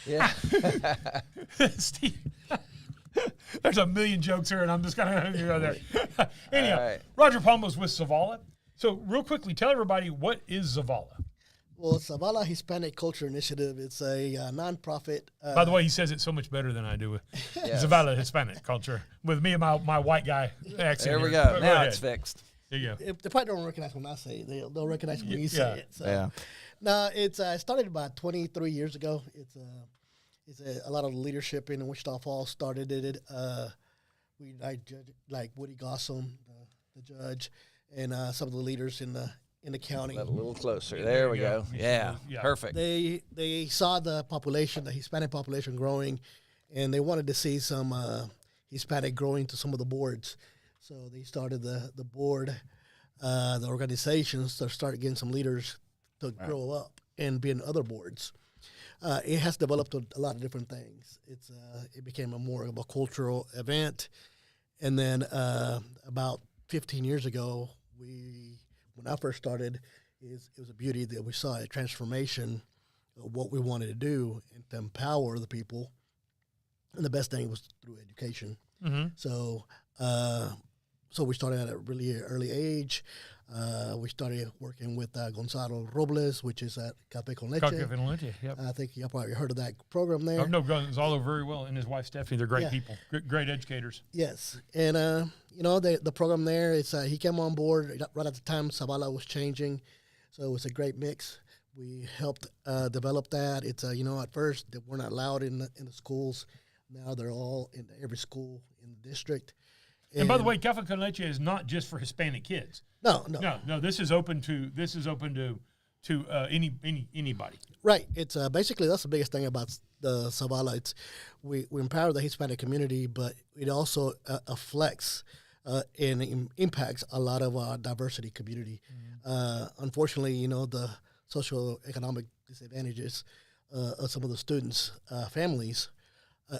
Yeah. Steve. There's a million jokes here, and I'm just going to go there. Anyhow, right. Roger Palma's with Zavala. So real quickly, tell everybody, what is Zavala? Well, Zavala Hispanic Culture Initiative. It's a nonprofit. By the way, he says it so much better than I do with Yes. Zavala Hispanic Culture. With me and my white guy accent. There we here. go. Now ahead. it's fixed. There you go. They probably don't recognize when I say it. They'll recognize when you Yeah. say it. So. Yeah. No, it's started about 23 years ago. It's a lot of the leadership in Wichita Falls started it. I judge like Woody Gossam, the judge, and some of the leaders in the county. A little closer. There we go. Yeah. Yeah. Perfect. They saw the population, the Hispanic population growing, and they wanted to see some Hispanic growing to some of the boards. So they started the board, the organizations to start getting some leaders to grow up and be in other boards. It has developed a lot of different things. It became more of a cultural event, and then about 15 years ago, when I first started, it was a beauty that we saw a transformation of what we wanted to do and to empower the people. And the best thing was through education. Mm-hmm. So we started at a really early age. We started working with Gonzalo Robles, which is at Café con Leche. Café con Leche, yep. I think you probably heard of that program there. Oh, no, Gonzalo very well, and his wife Stephanie. They're great Yeah. people, great educators. Yes, and the program there. It's he came on board right at the time Zavala was changing, so it was a great mix. We helped develop that. It's at first they were not allowed in the schools. Now they're all in every school in the district. And by the way, Café con Leche is not just for Hispanic kids. No. This is open to anybody. Right. It's basically that's the biggest thing about the Zavala. It's we empower the Hispanic community, but it also affects and impacts a lot of our diversity community. Unfortunately, the socioeconomic disadvantages of some of the students' families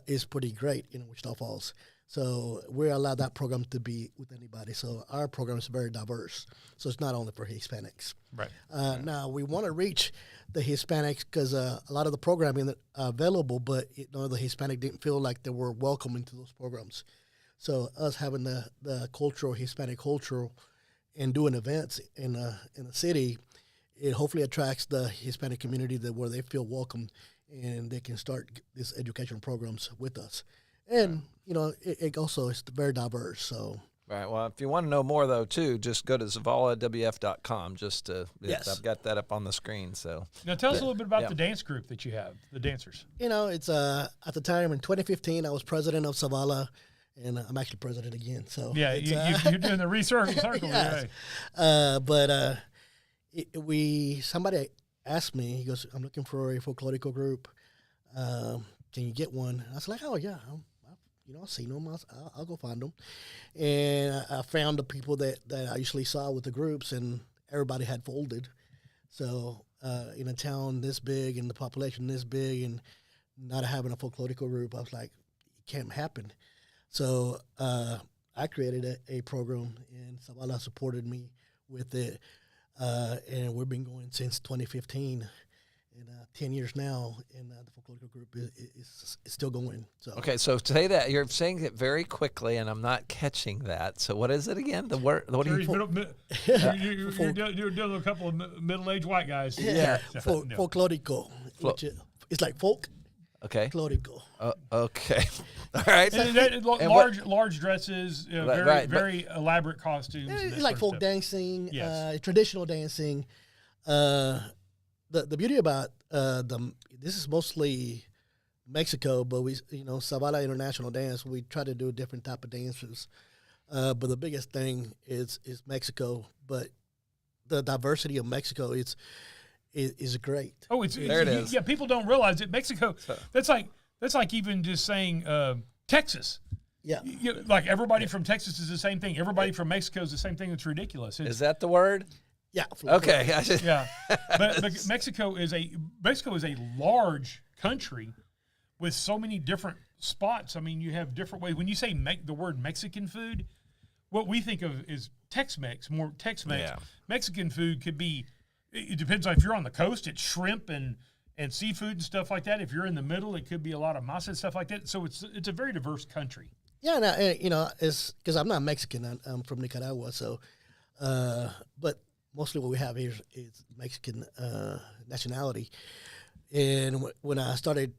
is pretty great in Wichita Falls. So we allow that program to be with anybody. So our program is very diverse. So it's not only for Hispanics. Right. Now we want to reach the Hispanics because a lot of the programming that available, but the Hispanic didn't feel like they were welcome into those programs. So us having the cultural Hispanic culture and doing events in the city, it hopefully attracts the Hispanic community where they feel welcome and they can start these educational programs with us. And it also is very diverse. So Right. Well, if you want to know more, though, too, just go to zavalawf.com. Yes. I've got that up on the screen. So now tell us a little bit about the dance group that you have, the dancers. It's at the time in 2015, I was president of Zavala, and I'm actually president again. So Yeah, you're doing the recircle. Yes. Right? Somebody asked me, he goes, I'm looking for a folklorico group. Can you get one? I was like, oh, yeah. I've seen them. I'll go find them. And I found the people that I usually saw with the groups, and everybody had folded. So in a town this big and the population this big and not having a folklorico group, I was like, it can't happen. So I created a program, and Zavala supported me with it. And we've been going since 2015. And 10 years now, and the folklorico group is still going. So okay, so say that you're saying it very quickly, and I'm not catching that. So what is it again? The word? What do you? You're doing a couple of middle-aged white guys. Yeah, No. folklorico, which it's like folk. Okay. Folklorico. Okay. All right. And large dresses, very elaborate costumes. It's that like sort folk of stuff. dancing, Yes. traditional dancing. The beauty about this is mostly Mexico, but Zavala International Dance, we try to do different type of dances. But the biggest thing is Mexico. But the diversity of Mexico is great. Oh, There it is. Yeah, people don't realize it. Mexico. That's like even just saying Texas. Yeah. Like everybody from Texas is the same thing. Everybody from Mexico is the same thing. It's ridiculous. Is that the word? Yeah. Okay. Yeah, but Mexico is a large country with so many different spots. I mean, you have different ways. When you say the word Mexican food, what we think of is Tex-Mex, more Tex-Mex. Yeah. Mexican food could be. It depends on if you're on the coast, it's shrimp and seafood and stuff like that. If you're in the middle, it could be a lot of masa and stuff like that. So it's a very diverse country. Yeah, and, it's because I'm not Mexican. I'm from Nicaragua, so but mostly what we have here is Mexican nationality. And when I started,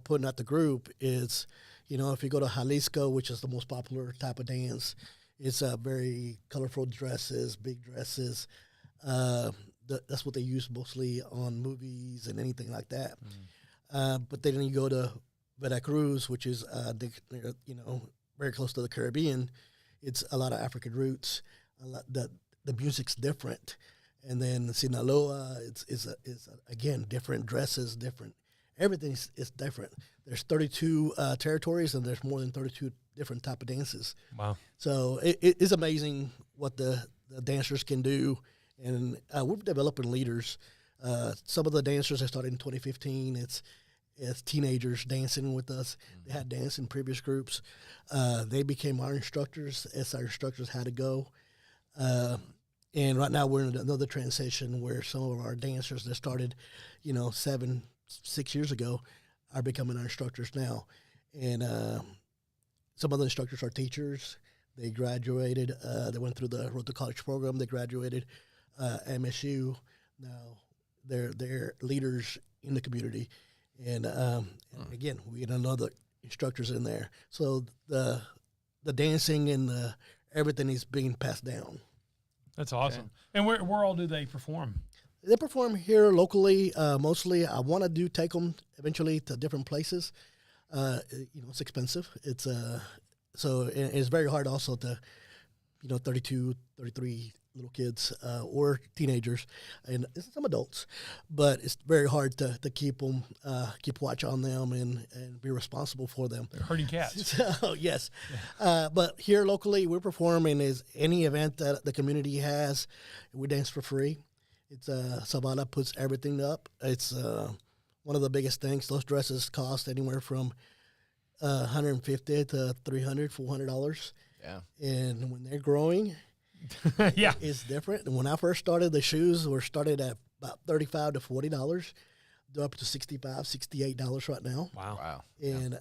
putting out the group, is, if you go to Jalisco, which is the most popular type of dance, it's very colorful dresses, big dresses. That's what they use mostly on movies and anything like that. But then you go to Veracruz, which is, very close to the Caribbean. It's a lot of African roots. The music's different. And then Sinaloa, it's again, different dresses, different. Everything is different. There's 32 territories, and there's more than 32 different type of dances. Wow. So it is amazing what the dancers can do. And we're developing leaders. Some of the dancers that started in 2015, it's teenagers dancing with us. They had danced in previous groups. They became our instructors as our instructors had to go. And right now we're in another transition where some of our dancers that started, 6 years ago are becoming our instructors now. And some of the instructors are teachers. They graduated. They went through the Road to College program. They graduated MSU. Now they're leaders in the community. And again, we get another instructors in there. So the dancing and everything is being passed down. That's awesome. Okay. And where all do they perform? They perform here locally, mostly. I want to take them eventually to different places. It's expensive. It's so it's very hard also to, 32, 33 little kids or teenagers and some adults, but it's very hard to keep them, keep watch on them and be responsible for them. They're herding cats. So, yes. But here locally, we're performing is any event that the community has. We dance for free. It's Savannah puts everything up. It's one of the biggest things. Those dresses cost anywhere from $150 to $300, $400. Yeah. And when they're growing, yeah, it's different. And when I first started, the shoes were started at about $35 to $40. They're up to $65, $68 right now. Wow. And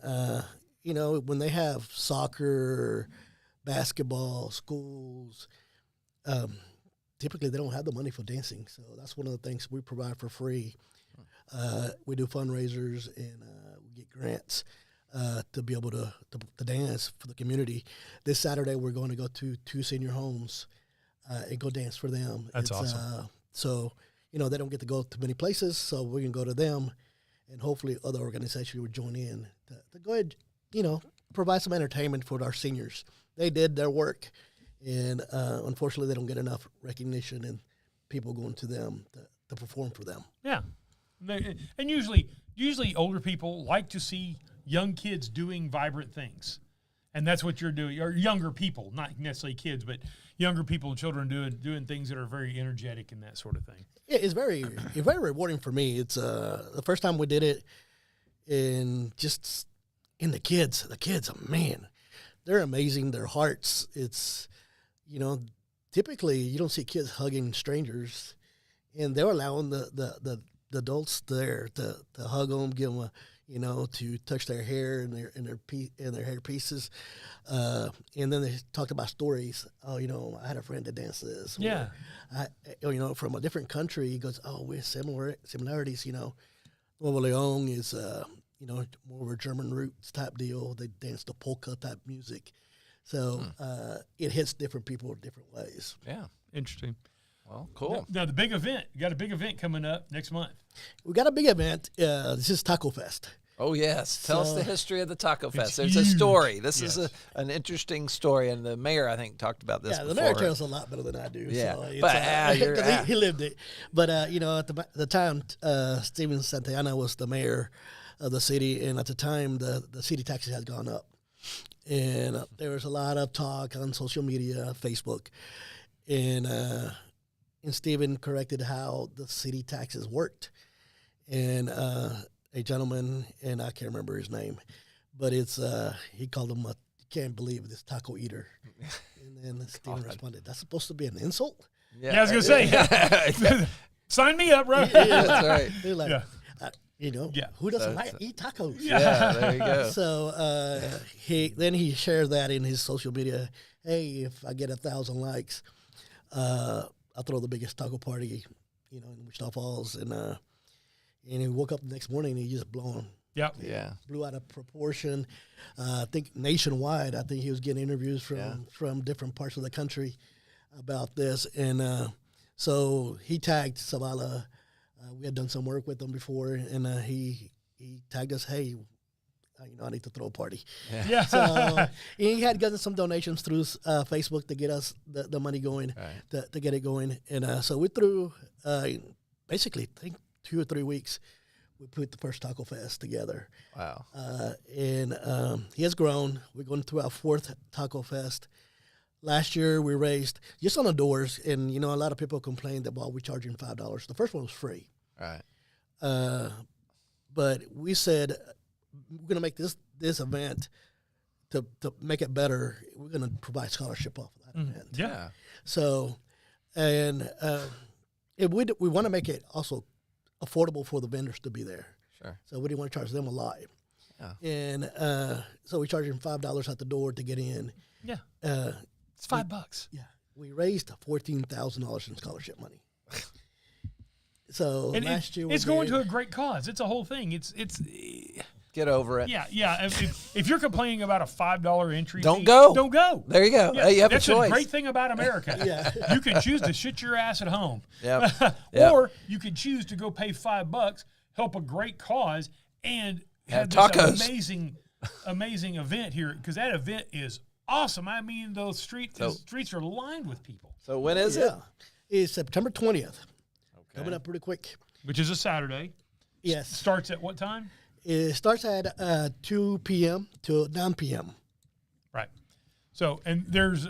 when they have soccer, basketball, schools, typically they don't have the money for dancing. So that's one of the things we provide for free. We do fundraisers and we get grants to be able to dance for the community. This Saturday, we're going to go to 2 senior homes and go dance for them. That's awesome. So, they don't get to go to many places, so we can go to them, and hopefully other organizations would join in to go ahead, provide some entertainment for our seniors. They did their work, and unfortunately they don't get enough recognition and people going to them to perform for them. Yeah. And usually older people like to see young kids doing vibrant things. And that's what you're doing, or younger people, not necessarily kids, but younger people and children doing things that are very energetic and that sort of thing. Yeah, it's very rewarding for me. It's the first time we did it, and just in the kids, man, they're amazing. Their hearts, it's, typically you don't see kids hugging strangers, and they're allowing the adults there to hug them, give them to touch their hair and their hair pieces, and then they talked about stories. Oh, I had a friend that danced this. Yeah. Or, from a different country. He goes, oh, we have similarities. Nuevo León is more of a German roots type deal. They dance the polka type music, so it hits different people in different ways. Yeah, interesting. Well, cool. Now the big event. You got a big event coming up next month. We got a big event. This is Taco Fest. Oh, yes. Tell us the history of the Taco Fest. There's huge. a story. This is an interesting story, and the mayor, I think, talked about this before. The mayor tells a lot better than I do. Yeah, so but he lived it. But, at the time, Steven Santayana was the mayor of the city, and at the time, the city taxes had gone up. And there was a lot of talk on social media, Facebook, and Stephen corrected how the city taxes worked. And a gentleman, and I can't remember his name, but it's he called him can't believe this taco eater. And then Stephen responded, "That's supposed to be an insult?" Yeah, I was gonna say, yeah. Sign me up, bro. Yeah, That's right. They're like, Yeah. Who doesn't eat tacos? Yeah, there you go. So he shared that in his social media. Hey, if I get 1,000 likes, I'll throw the biggest taco party, in Wichita Falls. And he woke up the next morning and he just Yep. Yeah. blew out of proportion. I think nationwide, I think he was getting interviews from different parts of the country about this. And so he tagged Zavala. We had done some work with him before, and he tagged us, hey, I need to throw a party. Yeah. So he had gotten some donations through Facebook to get us the money going, to get it going. And so we threw, basically, I think 2 or 3 weeks, we put the first Taco Fest together. Wow. And he has grown. We're going through our 4th Taco Fest. Last year, we raised, just on the doors, and, a lot of people complained that, we're charging $5. The first one was free. Right. But we said, we're going to make this event, to make it better, we're going to provide scholarship off of that event. Yeah. So, and we want to make it also affordable for the vendors to be there. Sure. So we didn't want to charge them a lot. Yeah. And so we charged them $5 at the door to get in. Yeah. It's $5. Yeah. We raised $14,000 in scholarship money. So And last year it's going to a great cause. It's a whole thing. It's Get over it. yeah. If you're complaining about a $5 entry, Don't fee, go. Don't go. There you go. Yeah, Hey, you have a that's choice. the great thing about America. Yeah. You can choose to sit your ass at home. Yep. Yep. Or you can choose to go pay $5, help a great cause, and Have have tacos. this amazing event here, because that event is awesome. I mean, the streets are lined with people. So when is it? It's September 20th. Coming up pretty quick. Which is a Saturday. Yes. Starts at what time? It starts at 2 p.m. to 9 p.m. Right. So, and there's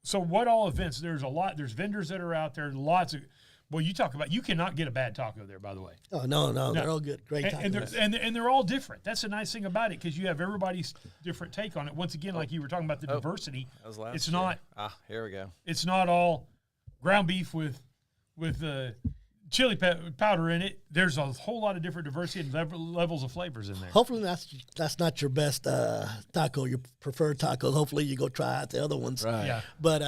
so what all events? There's a lot. There's vendors that are out there. Lots of. Well, you talk about, you cannot get a bad taco there, by the way. Oh, no. They're all good. Great And tacos. they're all different. That's the nice thing about it, because you have everybody's different take on it. Once again, like you were talking about the diversity, That was last it's year. not. Here we go. It's not all ground beef with chili powder in it. There's a whole lot of different diversity and levels of flavors in there. Hopefully that's not your best taco, your preferred tacos. Hopefully you go try out the other ones. Right. Yeah. But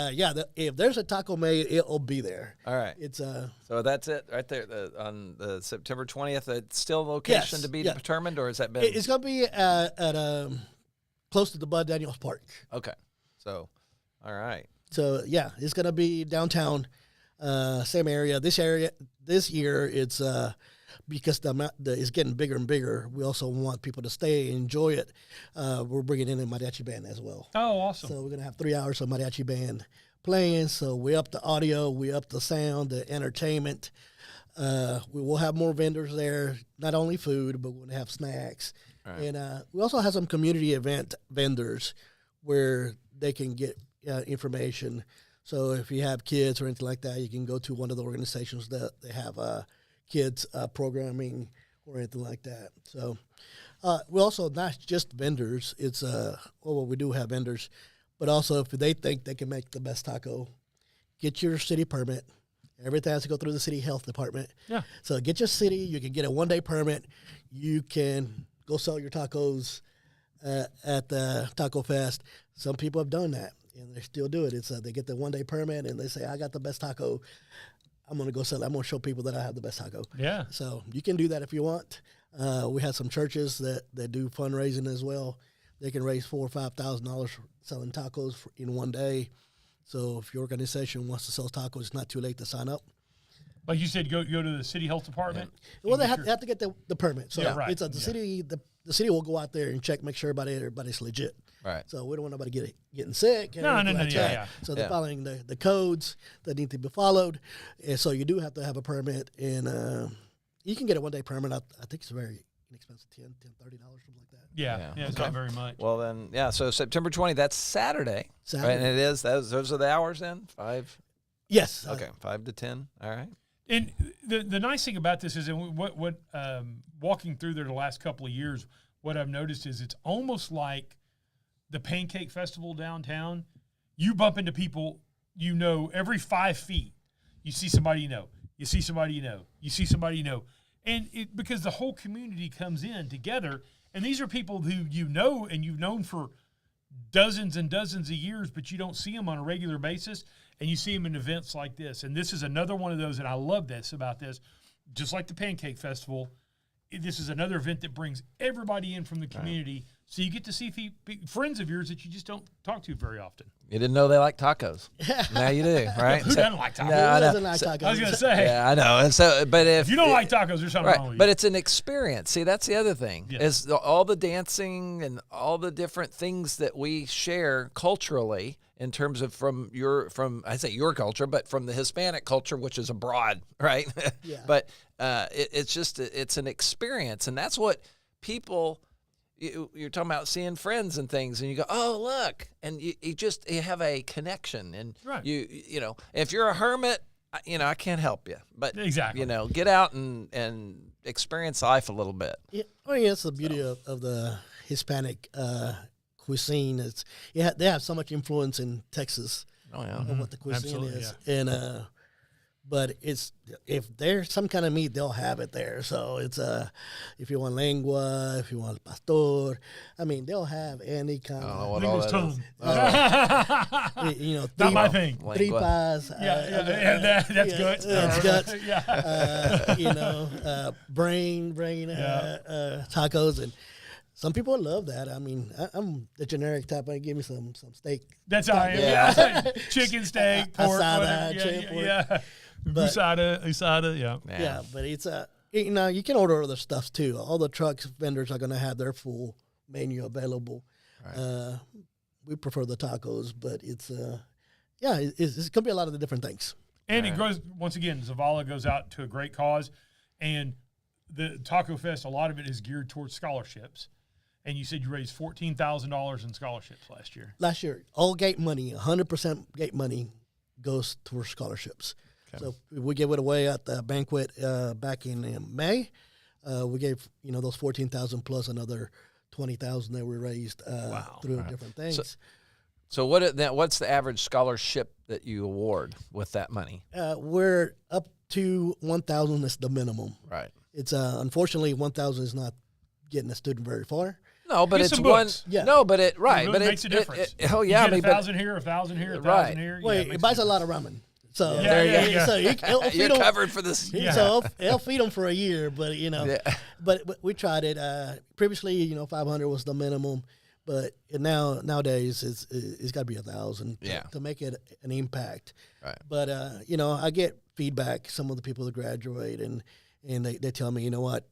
if there's a taco made, it'll be there. All right. It's So that's it right there on the September 20th. It's still a location Yes, to be yeah. determined, or has that been? it's gonna be at close to the Bud Daniels Park. Okay. So, all right. So yeah, it's gonna be downtown, same area. This year, it's because it's getting bigger and bigger. We also want people to stay and enjoy it. We're bringing in a mariachi band as well. Oh, awesome. So we're gonna have 3 hours of mariachi band playing. So we up the audio, we up the sound, the entertainment. We will have more vendors there, not only food, but we're gonna have snacks. Right. And we also have some community event vendors where they can get information. So if you have kids or anything like that, you can go to one of the organizations that they have kids programming or anything like that. So we also not just vendors. It's we do have vendors, but also if they think they can make the best taco, get your city permit. Everything has to go through the city health department. Yeah. So get your city. You can get a 1-day permit. You can go sell your tacos at the Taco Fest. Some people have done that, and they still do it. It's they get the 1-day permit, and they say, I got the best taco. I'm going to go sell it. I'm going to show people that I have the best taco. Yeah. So you can do that if you want. We have some churches that do fundraising as well. They can raise $4,000 or $5,000 selling tacos in 1 day. So if your organization wants to sell tacos, it's not too late to sign up. Like you said, go to the city health department. Well, they have to get the permit. So Yeah, right. it's the city. The city will go out there and check, make sure everybody's legit. Right. So we don't want nobody getting sick. No, anything like that. yeah. So they're following the codes that need to be followed, and so you do have to have a permit. And you can get a 1-day permit. I think it's very inexpensive, $10, $30, something like that. Yeah, it's not very much. Well, then, so September 20th, that's Saturday. Saturday. Right? And it is, those are the hours then? 5? Yes. Okay, 5 to 10. All right. And the nice thing about this is, and what walking through there the last couple of years, what I've noticed is it's almost like the Pancake Festival downtown. You bump into people every 5 feet. You see somebody you know. You see somebody you know. You see somebody you know. And because the whole community comes in together, and these are people who you know and you've known for dozens and dozens of years, but you don't see them on a regular basis, and you see them in events like this. And this is another one of those, and I love this about this. Just like the Pancake Festival, this is another event that brings everybody in from the community, so you get to see friends of yours that you just don't talk to very often. You didn't know they like tacos. Now you do, right? Who doesn't like tacos? Who doesn't like tacos? I was going to say. Yeah, I know. And so, but If you don't like tacos, there's something wrong with you. But it's an experience. See, that's the other thing. Yeah. Is all the dancing and all the different things that we share culturally in terms of I say your culture, but from the Hispanic culture, which is abroad, right? Yeah. But it's an experience, and that's what people. You're talking about seeing friends and things, and you go, oh, look, and you have a connection, and Right. you know, if you're a hermit, I can't help you, but Exactly. get out and experience life a little bit. Yeah, that's the beauty of the Hispanic cuisine. They have so much influence in Texas Oh yeah, of what the cuisine Absolutely, is, and but if there's some kind of meat, they'll have it there. So it's if you want lengua, if you want pastor, I mean they'll have any kind I don't know of what all Lingua's that tongue. is. Not my thing. tripas. That's good. That's guts. Yeah. Brain tacos, and some people love that. I mean, I'm the generic type. I give me some steak. That's how I am. Yeah. Yeah. Chicken, steak, pork, Asada, whatever. chicken, pork. Yeah. But- USADA, yeah. Yeah, but it's you can order other stuff too. All the trucks vendors are going to have their full menu available. Right. We prefer the tacos, but it's going to be a lot of the different things. And it goes, once again, Zavala goes out to a great cause. And the Taco Fest, a lot of it is geared towards scholarships. And you said you raised $14,000 in scholarships last year. Last year, all gate money, 100% gate money goes towards scholarships. Okay. So we gave it away at the banquet back in May. We gave those 14,000 plus another 20,000 that we raised through different things. So what's the average scholarship that you award with that money? We're up to 1,000 is the minimum. Right. It's unfortunately 1,000 is not getting a student very far. No, but Get it's some one. books. Yeah. No, but it It right, really but makes a difference. Oh yeah, you get I mean, 1,000 here, 1,000 here, 1,000 Right. here. Well, Yeah, it buys a lot of ramen. So Yeah, yeah. so it'll feed you're them- covered for this. Yeah. So it'll feed them for a year, but Yeah. but we tried it. Previously, 500 was the minimum, but nowadays it's got to be 1,000 to make it an impact. Right. But I get feedback. Some of the people that graduate and they tell me, you know what,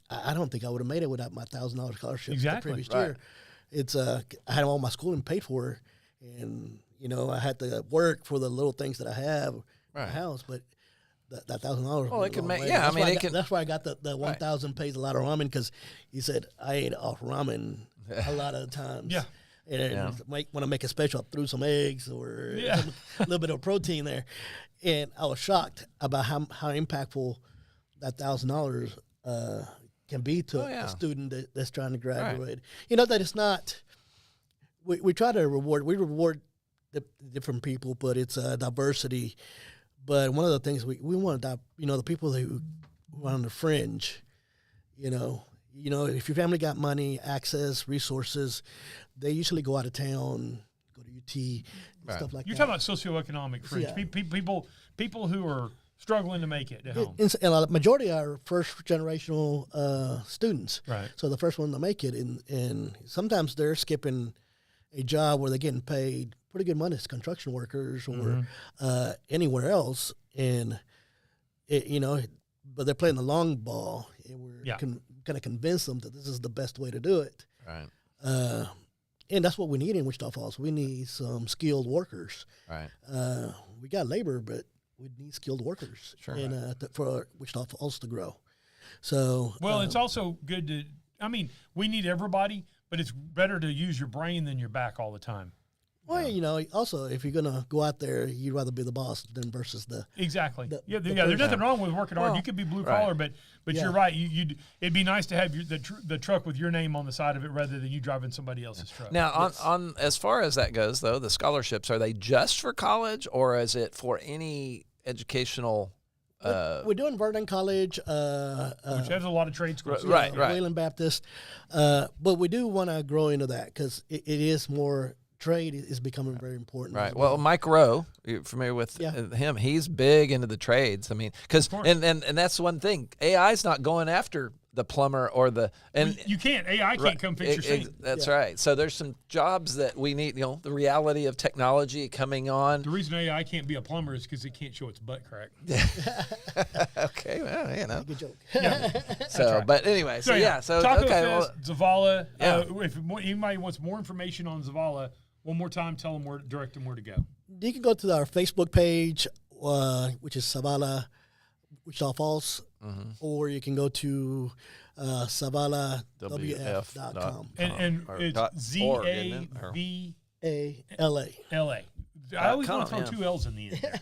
I don't think I would have made it without my $1,000 scholarship Exactly. the previous Right. year. It's I had all my schooling paid for, and I had to work for the little things that I have in Right. my house, but that $1,000. Well, went it a can long make- way. yeah, I That's mean, why it got- can- That's why I got the 1,000 pays a lot of ramen, because he said I ate off ramen a lot of times. Yeah. And when I make a special, I threw some eggs or a little bit of protein there, and I was shocked about how impactful that $1,000 can be to a student that's trying to graduate. That it's not. We try to reward the different people, but it's diversity. But one of the things we want to, the people who are on the fringe, if your family got money, access, resources, they usually go out of town, go to UT, stuff like You're that. talking about socioeconomic fringe. Yeah. People who are struggling to make it at home. And a majority are first generational students. Right. So the first one to make it, and sometimes they're skipping a job where they're getting paid pretty good money as construction workers or anywhere else, and but they're playing the long ball, and we're going to convince them that this is the best way to do it. Right. And that's what we need in Wichita Falls. We need some skilled workers. Right. We got labor, but we need skilled workers for Wichita Falls to grow. So Well, it's also good to. I mean, we need everybody, but it's better to use your brain than your back all the time. well, you know, also if you're gonna go out there, you'd rather be the boss than versus the Exactly. the There's nothing wrong with working hard. Well, You could be blue collar, but Yeah. you're right. It'd be nice to have the truck with your name on the side of it rather than you driving somebody else's truck. Now, on as far as that goes, though, the scholarships, are they just for college, or is it for any educational? we're doing Vernon College, Which has a lot of trade schools. Right. Wayland Baptist, but we do want to grow into that because it is more. Trade is becoming very important. Right. as Well, Mike Rowe, you're familiar with Yeah. him. He's big into the trades. I mean, because and that's one thing. AI's not going after the plumber or the and You can't. AI can't come fix your sink. That's right. So there's some jobs that we need. You know, the reality of technology coming on. The reason AI can't be a plumber is because it can't show its butt crack. Okay. Well, you know. good joke. So, but anyway. So yeah. So Taco okay. Fest, Zavala. Yeah. If anybody wants more information on Zavala, one more time, direct them where to go. You can go to our Facebook page, which is Zavala, Wichita Falls, or you can go to zavalawf.com. And or it's dot org, isn't it? Or- ALA. I always want to com, throw yeah. two L's in the end. There.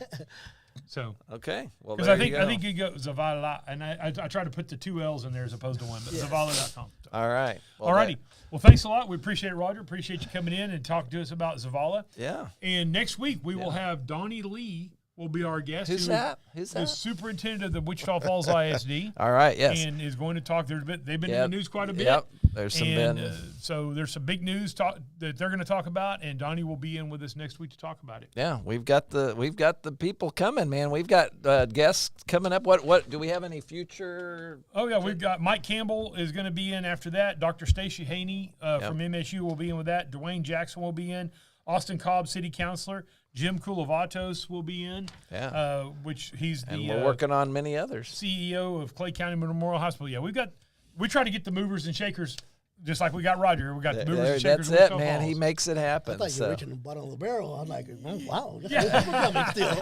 So, Okay. Well, because there I you think go. you go Zavala, and I try to put the two L's in there as opposed to one, but Zavala.com. All right. Well, Alrighty. Well, thanks a lot. We appreciate it, Roger. Appreciate you coming in and talking to us about Zavala. Yeah. And next week we will have Donnie Lee will be our guest. Who's who that? Who's is the that? superintendent of the Wichita Falls ISD. All right. Yes. And is going to talk. They've been in Yep. the news quite a bit. Yep. There's some And been. so there's some big news that they're going to talk about, and Donnie will be in with us next week to talk about it. Yeah, we've got the people coming, man. We've got guests coming up. What do we have any future? Oh yeah, we've got Mike Campbell is going to be in after that. Dr. Stacy Haney from MSU will be in with that. Dwayne Jackson will be in. Austin Cobb, City Councilor. Jim Coulevatos will be in. Yeah. Which he's the And we're working on many others. CEO of Clay County Memorial Hospital. Yeah, we try to get the movers and shakers, just like we got Roger. We got the movers and shakers. That's of it, Wichita man. Falls. He makes it I happen. thought you So. were reaching the bottom of the barrel. I'm like, wow, that's still.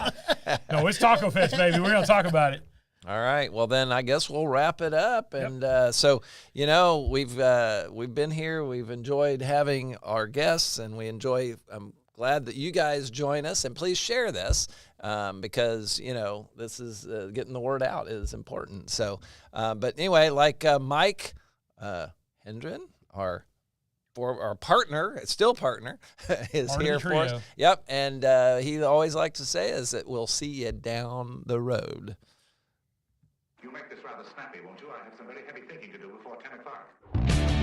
No, it's Taco Fest, baby. We're going to talk about it. All right. Well, then I guess we'll wrap it up. And so, you know, we've been here. We've enjoyed having our guests, and we enjoy. I'm glad that you guys join us, and please share this because you know this is getting the word out is important. So, but anyway, like Mike Hendren, our partner, still partner, is Part of here the for us. trio. Yep, and he always likes to say is that we'll see you down the road. You make this rather snappy, won't you? I have some very heavy thinking to do before 10 o'clock.